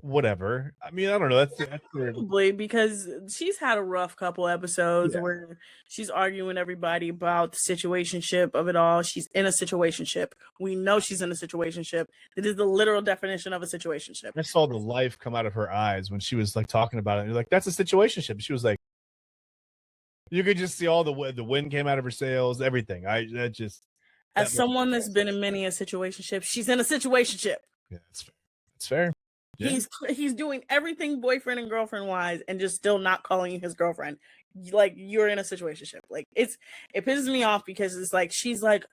[SPEAKER 2] whatever? I mean, I don't know. That's
[SPEAKER 1] probably because she's had a rough couple episodes where she's arguing with everybody about the situationship of it all. She's in a situationship. We know she's in a situationship. It is the literal definition of a situationship.
[SPEAKER 2] I saw the life come out of her eyes when she was like talking about it. And you're like, that's a situationship. She was like, you could just see all the wind came out of her sails, everything.
[SPEAKER 1] As someone that's been in many a situationship, she's in a situationship.
[SPEAKER 2] Yeah, that's fair. That's fair. Yeah.
[SPEAKER 1] He's doing everything boyfriend and girlfriend wise, and just still not calling you his girlfriend. Like you're in a situationship. Like it pisses me off because it's like she's like,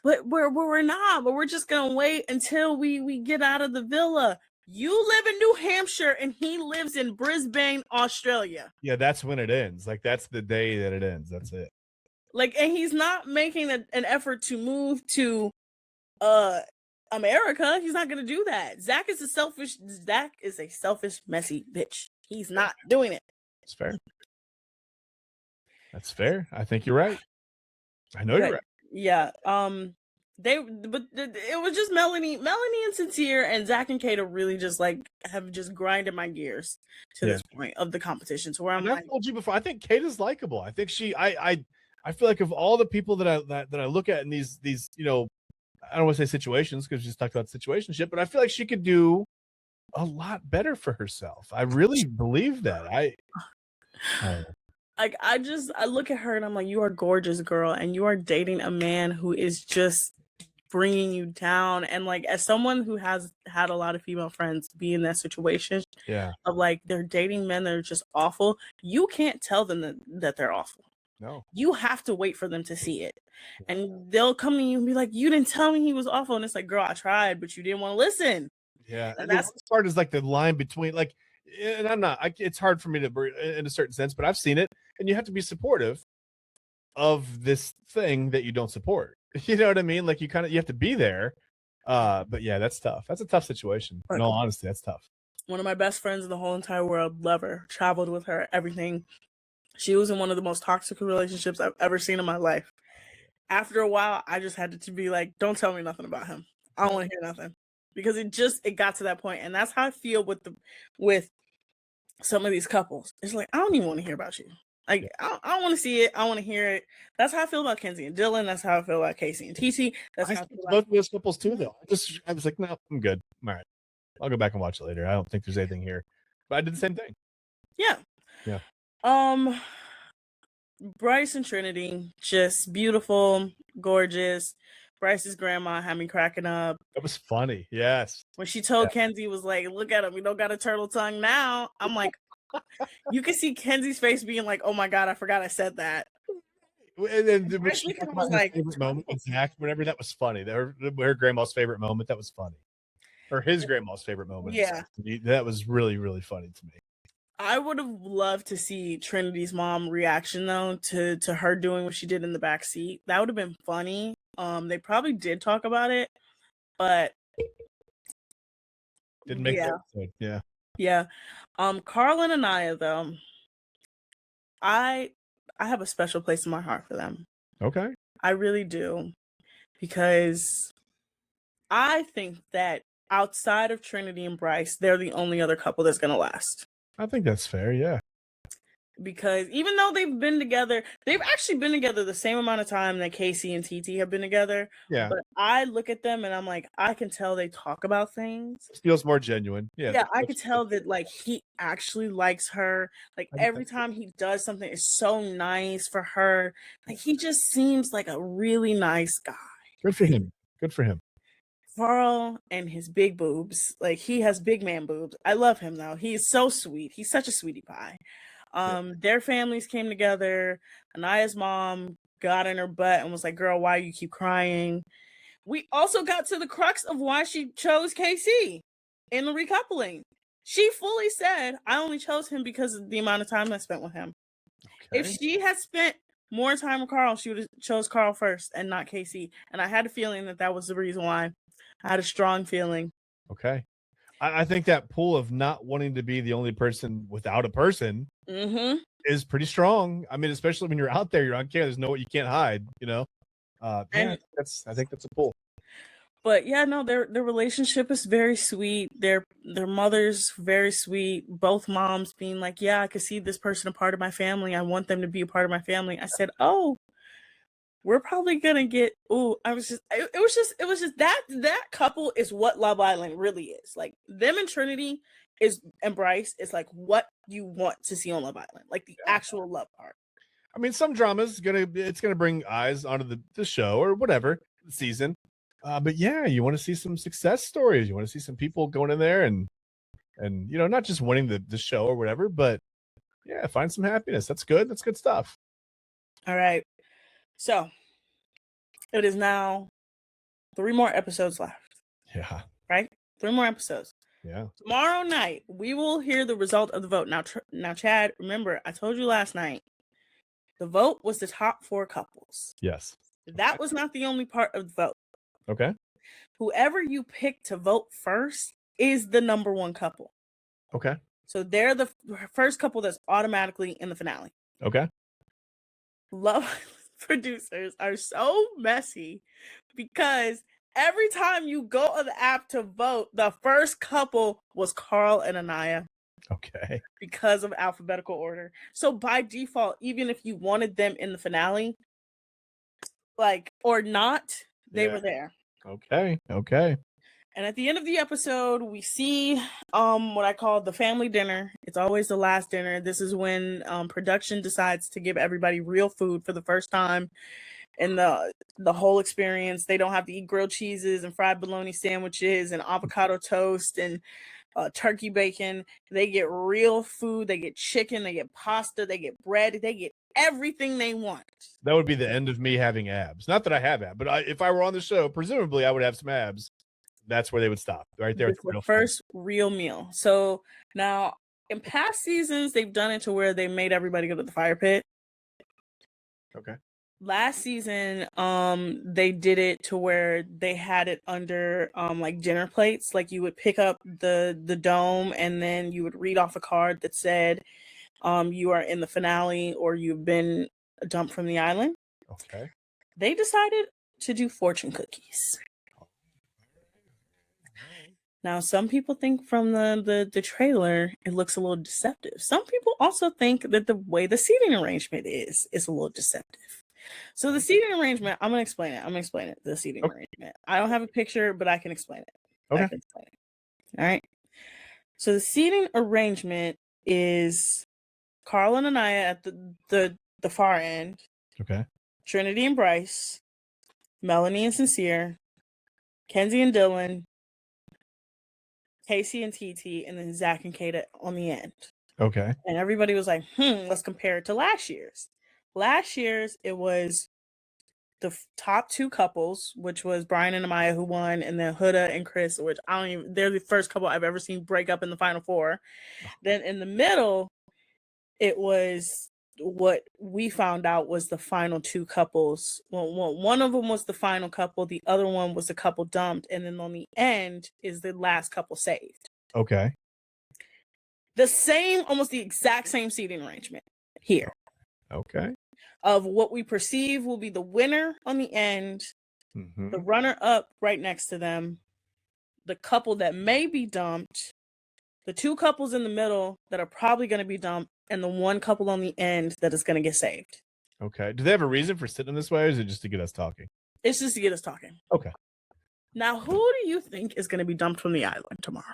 [SPEAKER 1] but we're not. But we're just gonna wait until we get out of the villa. You live in New Hampshire and he lives in Brisbane, Australia.
[SPEAKER 2] Yeah, that's when it ends. Like that's the day that it ends. That's it.
[SPEAKER 1] Like, and he's not making an effort to move to America. He's not gonna do that. Zach is a selfish, messy bitch. He's not doing it.
[SPEAKER 2] It's fair. That's fair. I think you're right. I know you're right.
[SPEAKER 1] Yeah. It was just Melanie and Sincere and Zach and Kata really just like have just grinded my gears to this point of the competition. So where
[SPEAKER 2] I've told you before, I think Kata's likable. I think I feel like of all the people that I look at in these I don't want to say situations because we just talked about situationship, but I feel like she could do a lot better for herself. I really believe that.
[SPEAKER 1] I look at her and I'm like, you are gorgeous, girl, and you are dating a man who is just bringing you down. And like, as someone who has had a lot of female friends be in that situation, of like they're dating men that are just awful, you can't tell them that they're awful.
[SPEAKER 2] No,
[SPEAKER 1] you have to wait for them to see it, and they'll come to you and be like, you didn't tell me he was awful. And it's like, girl, I tried, but you didn't want to listen.
[SPEAKER 2] Yeah. And the worst part is like the line between, like, and I'm not. It's hard for me to, in a certain sense, but I've seen it, and you have to be supportive of this thing that you don't support. You know what I mean? Like you have to be there. But yeah, that's tough. That's a tough situation. In all honesty, that's tough.
[SPEAKER 1] One of my best friends in the whole entire world, love her, traveled with her, everything. She was in one of the most toxic relationships I've ever seen in my life. After a while, I just had to be like, don't tell me nothing about him. I don't want to hear nothing. Because it got to that point. And that's how I feel with some of these couples. It's like, I don't even want to hear about you. Like, I don't want to see it. I want to hear it. That's how I feel about Kenzie and Dylan. That's how I feel about Casey and TT. That's how I feel
[SPEAKER 2] both of those couples too, though. I was like, no, I'm good. All right. I'll go back and watch it later. I don't think there's anything here. But I did the same thing.
[SPEAKER 1] Yeah.
[SPEAKER 2] Yeah.
[SPEAKER 1] Bryce and Trinity, just beautiful, gorgeous. Bryce's grandma had me cracking up.
[SPEAKER 2] That was funny. Yes.
[SPEAKER 1] When she told Kenzie, was like, look at him, you don't got a turtle tongue now. I'm like, you can see Kenzie's face being like, oh my God, I forgot I said that.
[SPEAKER 2] And then when
[SPEAKER 1] Bryce
[SPEAKER 2] she
[SPEAKER 1] looking
[SPEAKER 2] talked
[SPEAKER 1] at him was
[SPEAKER 2] about her
[SPEAKER 1] like,
[SPEAKER 2] favorite moment with Zach, whatever, that was funny. Her grandma's favorite moment, that was funny. Or his grandma's favorite moment.
[SPEAKER 1] Yeah.
[SPEAKER 2] That was really, really funny to me.
[SPEAKER 1] I would have loved to see Trinity's mom reaction though to her doing what she did in the back seat. That would have been funny. They probably did talk about it, but
[SPEAKER 2] didn't make that episode. Yeah.
[SPEAKER 1] Yeah. Carl and Anaya though, I have a special place in my heart for them.
[SPEAKER 2] Okay.
[SPEAKER 1] I really do. Because I think that outside of Trinity and Bryce, they're the only other couple that's gonna last.
[SPEAKER 2] I think that's fair, yeah.
[SPEAKER 1] Because even though they've been together, they've actually been together the same amount of time that Casey and TT have been together.
[SPEAKER 2] Yeah.
[SPEAKER 1] But I look at them and I'm like, I can tell they talk about things.
[SPEAKER 2] It feels more genuine. Yeah.
[SPEAKER 1] Yeah, I could tell that like he actually likes her. Like every time he does something, it's so nice for her. Like he just seems like a really nice guy.
[SPEAKER 2] Good for him. Good for him.
[SPEAKER 1] Carl and his big boobs, like he has big man boobs. I love him though. He's so sweet. He's such a sweetie pie. Their families came together. Anaya's mom got in her butt and was like, girl, why you keep crying? We also got to the crux of why she chose KC in the recoupling. She fully said, I only chose him because of the amount of time I spent with him. Okay. If she had spent more time with Carl, she would have chose Carl first and not KC. And I had a feeling that was the reason why. I had a strong feeling.
[SPEAKER 2] Okay. I think that pull of not wanting to be the only person without a person is pretty strong. I mean, especially when you're out there, you're on camera. There's you can't hide, you know? I think that's a pull.
[SPEAKER 1] But yeah, no, their relationship is very sweet. Their mother's very sweet. Both moms being like, yeah, I could see this person a part of my family. I want them to be a part of my family. I said, oh, we're probably gonna get. It was just that couple is what Love Island really is. Like them and Trinity and Bryce is like what you want to see on Love Island, like the actual love part.
[SPEAKER 2] I mean, some drama's gonna bring eyes onto the show or whatever the season. But yeah, you want to see some success stories. You want to see some people going in there and you know, not just winning the show or whatever, but yeah, find some happiness. That's good. That's good stuff.
[SPEAKER 1] All right. So it is now 3 more episodes left.
[SPEAKER 2] Yeah.
[SPEAKER 1] Right? 3 more episodes.
[SPEAKER 2] Yeah.
[SPEAKER 1] Tomorrow night, we will hear the result of the vote. Now, Chad, remember, I told you last night, the vote was the top 4 couples.
[SPEAKER 2] Yes.
[SPEAKER 1] That was not the only part of the vote.
[SPEAKER 2] Okay.
[SPEAKER 1] Whoever you pick to vote first is the number 1 couple.
[SPEAKER 2] Okay.
[SPEAKER 1] So they're the first couple that's automatically in the finale.
[SPEAKER 2] Okay.
[SPEAKER 1] Love producers are so messy because every time you go on the app to vote, the first couple was Carl and Anaya.
[SPEAKER 2] Okay.
[SPEAKER 1] Because of alphabetical order. So by default, even if you wanted them in the finale, like, or not, they were there.
[SPEAKER 2] Okay. Okay.
[SPEAKER 1] And at the end of the episode, we see what I call the family dinner. It's always the last dinner. This is when production decides to give everybody real food for the first time in the whole experience. They don't have to eat grilled cheeses and fried bologna sandwiches and avocado toast and turkey bacon. They get real food. They get chicken. They get pasta. They get bread. They get everything they want.
[SPEAKER 2] That would be the end of me having abs. Not that I have abs, but if I were on the show, presumably I would have some abs. That's where they would stop. Right there.
[SPEAKER 1] It's the first real meal. So now In past seasons, they've done it to where they made everybody go to the fire pit.
[SPEAKER 2] Okay.
[SPEAKER 1] Last season, they did it to where they had it under like dinner plates. Like you would pick up the dome and then you would read off a card that said you are in the finale or you've been dumped from the island.
[SPEAKER 2] Okay.
[SPEAKER 1] They decided to do fortune cookies. Now, some people think from the trailer it looks a little deceptive. Some people also think that the way the seating arrangement is a little deceptive. So the seating arrangement, I'm gonna explain it. The seating arrangement. I don't have a picture, but I can explain it.
[SPEAKER 2] Okay.
[SPEAKER 1] I can explain it. All right. So the seating arrangement is Carl and Anaya at the far end.
[SPEAKER 2] Okay.
[SPEAKER 1] Trinity and Bryce, Melanie and Sincere, Kenzie and Dylan, Casey and TT, and then Zach and Kata on the end.
[SPEAKER 2] Okay.
[SPEAKER 1] And everybody was like, let's compare it to last year's. Last year's, it was the top two couples, which was Brian and Amaya who won, and then Huda and Chris, which they're the first couple I've ever seen break up in the final four. Then in the middle, it was what we found out was the final two couples. Well, one of them was the final couple, the other one was the couple dumped, and then on the end is the last couple saved.
[SPEAKER 2] Okay.
[SPEAKER 1] Almost the exact same seating arrangement here.
[SPEAKER 2] Okay.
[SPEAKER 1] Of what we perceive will be the winner on the end, the runner up right next to them, the couple that may be dumped, the two couples in the middle that are probably going to be dumped, and the one couple on the end that is going to get saved.
[SPEAKER 2] Okay. Do they have a reason for sitting this way, or is it just to get us talking?
[SPEAKER 1] It's just to get us talking.
[SPEAKER 2] Okay.
[SPEAKER 1] Now, who do you think is going to be dumped from the island tomorrow?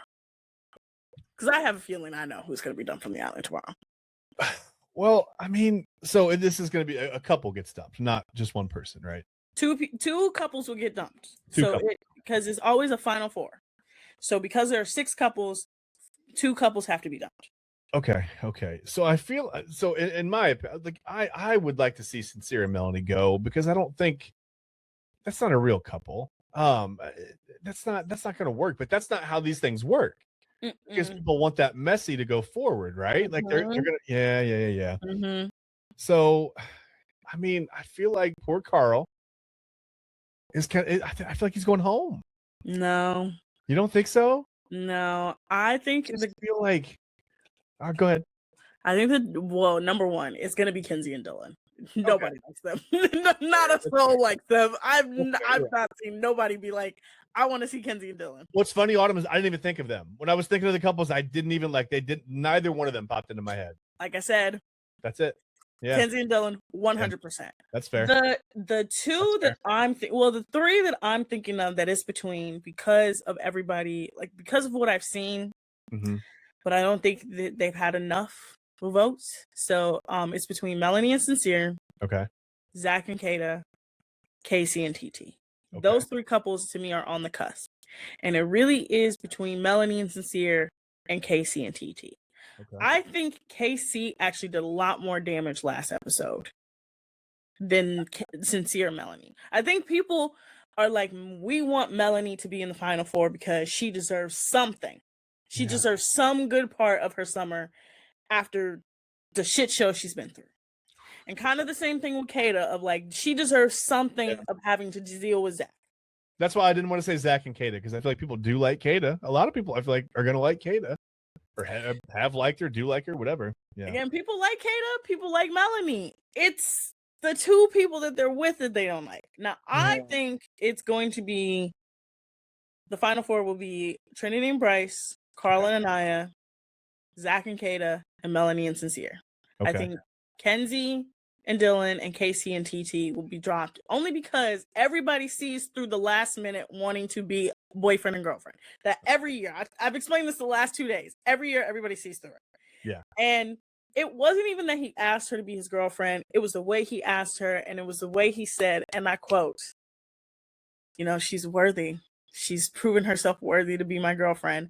[SPEAKER 1] Because I have a feeling I know who's going to be dumped from the island tomorrow.
[SPEAKER 2] Well, I mean, so this is going to be a couple gets dumped, not just one person, right?
[SPEAKER 1] Two couples will get dumped. Because it's always a final four. So because there are 6 couples, 2 couples have to be dumped.
[SPEAKER 2] Okay. So I feel so in my opinion, like I would like to see Sincere and Melanie go because I don't think that's not a real couple. That's not going to work. But that's not how these things work. Because people want that messy to go forward, right? Like they're gonna, yeah. So, I mean, I feel like poor Carl is I feel like he's going home.
[SPEAKER 1] No,
[SPEAKER 2] you don't think so?
[SPEAKER 1] No, I think
[SPEAKER 2] feel like. Go ahead.
[SPEAKER 1] I think number one, it's gonna be Kenzie and Dylan. Nobody likes them. Not a soul likes them. I've not seen nobody be like, I want to see Kenzie and Dylan.
[SPEAKER 2] What's funny, Autumn, is I didn't even think of them. When I was thinking of the couples, I didn't even neither one of them popped into my head.
[SPEAKER 1] Like I said.
[SPEAKER 2] That's it. Yeah.
[SPEAKER 1] Kenzie and Dylan, 100%.
[SPEAKER 2] That's fair.
[SPEAKER 1] The two that the 3 that I'm thinking of that is between because of everybody, like because of what I've seen, but I don't think that they've had enough votes. So it's between Melanie and Sincere.
[SPEAKER 2] Okay.
[SPEAKER 1] Zach and Kata, Casey and TT. Okay. Those 3 couples to me are on the cusp. And it really is between Melanie and Sincere and Casey and TT. Okay. I think Casey actually did a lot more damage last episode than Sincere Melanie. I think people are like, we want Melanie to be in the final 4 because she deserves something. She deserves some good part of her summer after the shit show she's been through. And kind of the same thing with Kata of like, she deserves something of having to deal with Zach.
[SPEAKER 2] That's why I didn't want to say Zach and Kata, because I feel like people do like Kata. A lot of people I feel like are going to like Kata or have liked her, do like her, whatever. Yeah.
[SPEAKER 1] Again, people like Kata, people like Melanie. It's the 2 people that they're with that they don't like. Now, I think it's going to be, the final 4 will be Trinity and Bryce, Carla and Anaya, Zach and Kata, and Melanie and Sincere. Okay. I think Kenzie and Dylan and Casey and TT will be dropped only because everybody sees through the last minute wanting to be boyfriend and girlfriend. That every year, I've explained this the last 2 days. Every year, everybody sees through it.
[SPEAKER 2] Yeah.
[SPEAKER 1] And it wasn't even that he asked her to be his girlfriend. It was the way he asked her, and it was the way he said, and I quote, she's worthy. She's proven herself worthy to be my girlfriend.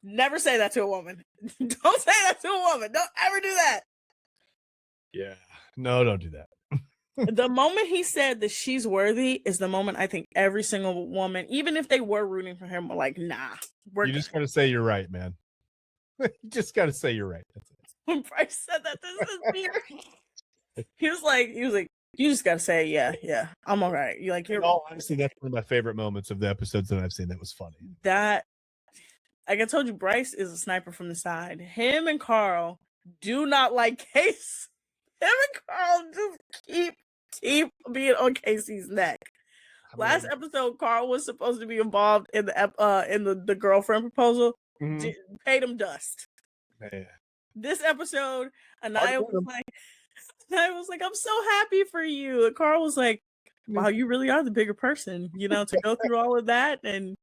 [SPEAKER 1] Never say that to a woman. Don't say that to a woman. Don't ever do that.
[SPEAKER 2] Yeah. No, don't do that.
[SPEAKER 1] The moment he said that she's worthy is the moment I think every single woman, even if they were rooting for him, were like, nah.
[SPEAKER 2] You just got to say you're right, man. You just got to say you're right. That's it.
[SPEAKER 1] When Bryce said that, this is weird. He was like, you just gotta say, yeah, I'm all right. You like,
[SPEAKER 2] In
[SPEAKER 1] you're
[SPEAKER 2] all honesty, that's one of my favorite moments of the episodes that I've seen. That was funny.
[SPEAKER 1] that. Like I told you, Bryce is a sniper from the side. Him and Carl do not like Case. Him and Carl just keep being on Casey's neck. Last episode, Carl was supposed to be involved in the girlfriend proposal.
[SPEAKER 2] Mhm.
[SPEAKER 1] Paid him dust.
[SPEAKER 2] Man.
[SPEAKER 1] This episode, Anaya was like, I'm so happy for you. And Carl was like, wow, you really are the bigger person, to go through all of that. And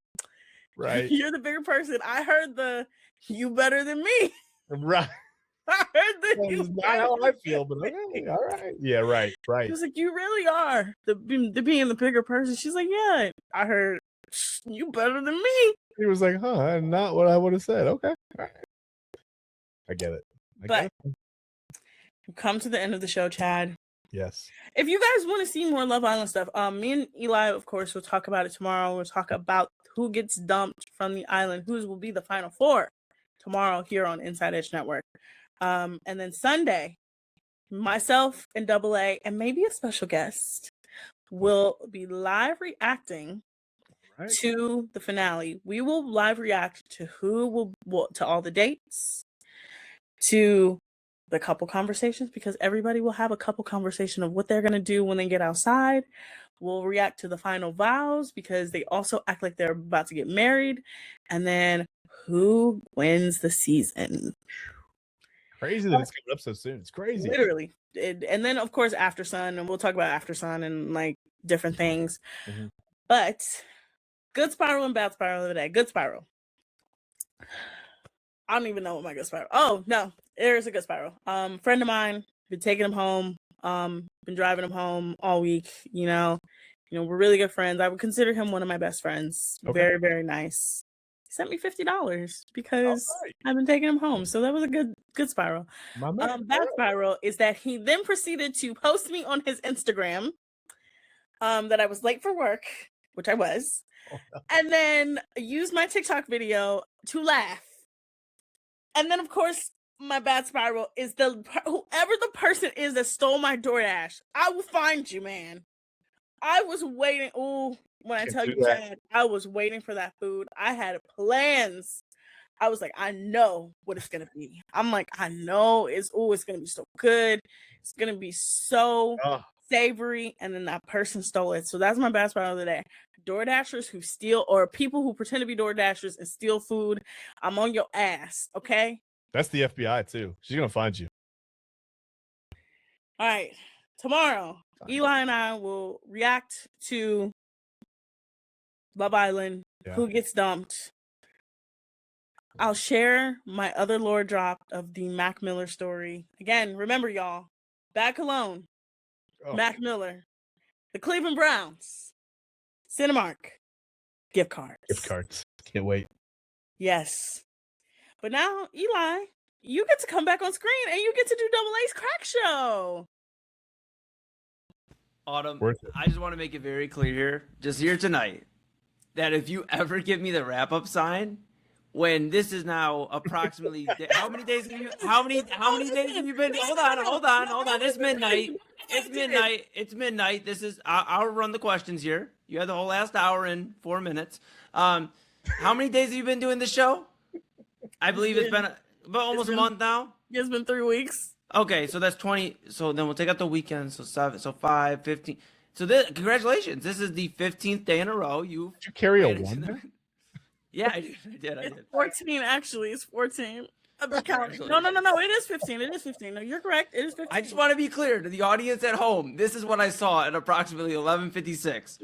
[SPEAKER 2] Right.
[SPEAKER 1] you're the bigger person. I heard you better than me.
[SPEAKER 2] Right.
[SPEAKER 1] I heard that
[SPEAKER 2] Well,
[SPEAKER 1] you
[SPEAKER 2] it's not how I feel, but okay, all right. Yeah, right.
[SPEAKER 1] He was like, you really are the being the bigger person. She's like, yeah, I heard you better than me.
[SPEAKER 2] He was like, huh, not what I would have said. Okay. All right. I get it.
[SPEAKER 1] But we've come to the end of the show, Chad.
[SPEAKER 2] Yes.
[SPEAKER 1] If you guys want to see more Love Island stuff, me and Eli, of course, will talk about it tomorrow. We'll talk about who gets dumped from the island, whose will be the final four tomorrow here on Inside Edge Network. And then Sunday, myself and Double A, and maybe a special guest, will be live reacting to the finale. We will live react to to all the dates, to the couple conversations, because everybody will have a couple conversation of what they're going to do when they get outside. We'll react to the final vows because they also act like they're about to get married. And then who wins the season?
[SPEAKER 2] Crazy that it's coming up so soon. It's crazy.
[SPEAKER 1] Literally. And then, of course, After Sun, and we'll talk about After Sun and like different things.
[SPEAKER 2] Mm-hmm.
[SPEAKER 1] But good spiral and bad spiral of the day. Good spiral. I don't even know what my good spiral. Oh, no, there's a good spiral. Friend of mine, been taking him home, been driving him home all week, we're really good friends. I would consider him one of my best friends. Okay. Very, very nice. He sent me $50 because I've been taking him home. So that was a good spiral. Bad spiral is that he then proceeded to post me on his Instagram that I was late for work, which I was, and then use my TikTok video to laugh. And then, of course, my bad spiral is whoever the person is that stole my DoorDash. I will find you, man. I was waiting. Oh, when I tell you, Chad, I was waiting for that food. I had plans. I was like, I know what it's gonna be. I'm like, I know it's gonna be so good. It's gonna be so savory. And then that person stole it. So that's my bad spiral of the day. DoorDashers who steal, or people who pretend to be DoorDashers and steal food, I'm on your ass, okay?
[SPEAKER 2] That's the FBI too. She's gonna find you.
[SPEAKER 1] All right. Tomorrow, Eli and I will react to Love Island, who gets dumped. I'll share my other lore drop of the Mac Miller story. Again, remember, y'all, back alone. Mac Miller, the Cleveland Browns, Cinemark, gift cards.
[SPEAKER 2] Can't wait.
[SPEAKER 1] Yes. But now, Eli, you get to come back on screen and you get to do Double A's Crack Show.
[SPEAKER 7] Autumn, I just want to make it very clear here, just here tonight, that if you ever give me the wrap-up sign, when this is now approximately how many days have you been? Hold on. It's midnight. It's midnight. This is I'll run the questions here. You had the whole last hour and 4 minutes. How many days have you been doing this show? I believe it's been about almost a month now.
[SPEAKER 1] It's been 3 weeks.
[SPEAKER 7] Okay, so that's 20. So then we'll take out the weekend. So 7, so 5, 15. So this, congratulations. This is the 15th day in a row.
[SPEAKER 2] Did you carry a 1?
[SPEAKER 7] Yeah, I did.
[SPEAKER 1] It's 14, actually. It's 14. No. It is 15. It is 15. No, you're correct. It is 15.
[SPEAKER 7] I just want to be clear to the audience at home. This is what I saw at approximately 11:56.
[SPEAKER 1] That is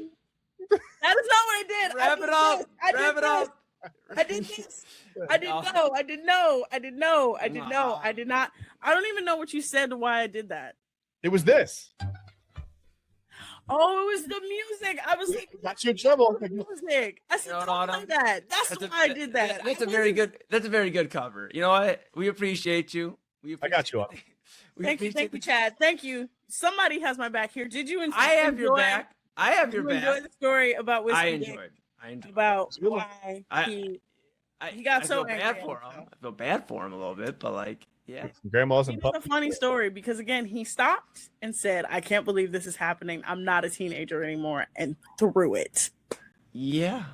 [SPEAKER 1] not what I did.
[SPEAKER 7] Wrap it up.
[SPEAKER 1] I did this. I didn't know. I did not. I don't even know what you said to why I did that.
[SPEAKER 2] It was this.
[SPEAKER 1] Oh, it was the music. I was like,
[SPEAKER 2] "That's your trouble."
[SPEAKER 1] Music. I said, like that. That's why I did that.
[SPEAKER 7] That's a very good cover. You know what? We appreciate you.
[SPEAKER 2] I got you up.
[SPEAKER 1] Thank you, Chad. Thank you. Somebody has my back here. Did you?
[SPEAKER 7] I have your back. I have your back.
[SPEAKER 1] Enjoy the story about Whiskey.
[SPEAKER 7] I enjoyed
[SPEAKER 1] about why he. He got
[SPEAKER 7] I
[SPEAKER 1] so
[SPEAKER 7] feel bad
[SPEAKER 1] angry
[SPEAKER 7] for
[SPEAKER 1] at
[SPEAKER 7] him.
[SPEAKER 1] himself.
[SPEAKER 7] I feel bad for him a little bit, but like, yeah.
[SPEAKER 2] Grandmas and
[SPEAKER 1] It's a
[SPEAKER 2] puppies.
[SPEAKER 1] funny story because again, he stopped and said, "I can't believe this is happening. I'm not a teenager anymore," and threw it.
[SPEAKER 7] Yeah.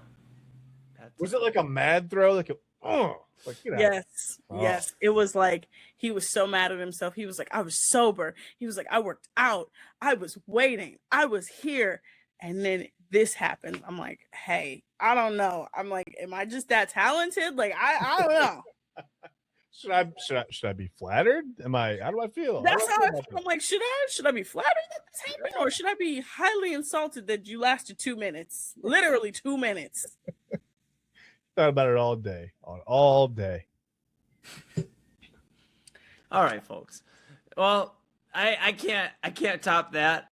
[SPEAKER 2] Was it like a mad throw? Like get out.
[SPEAKER 1] Yes,
[SPEAKER 2] Oh.
[SPEAKER 1] yes. It was like he was so mad at himself. He was like, "I was sober." He was like, "I worked out. I was waiting. I was here." And then this happened. I'm like, "Hey, I don't know." I'm like, "Am I just that talented?" Like, I don't know.
[SPEAKER 2] Should I be flattered? How do I feel?
[SPEAKER 1] That's
[SPEAKER 2] do
[SPEAKER 1] how I
[SPEAKER 2] about
[SPEAKER 1] feel. I'm like, should I be flattered that this happened, or should I be highly insulted that you lasted 2 minutes? Literally 2 minutes.
[SPEAKER 2] Thought about it all day. All day.
[SPEAKER 7] All right, folks. Well, I can't top that.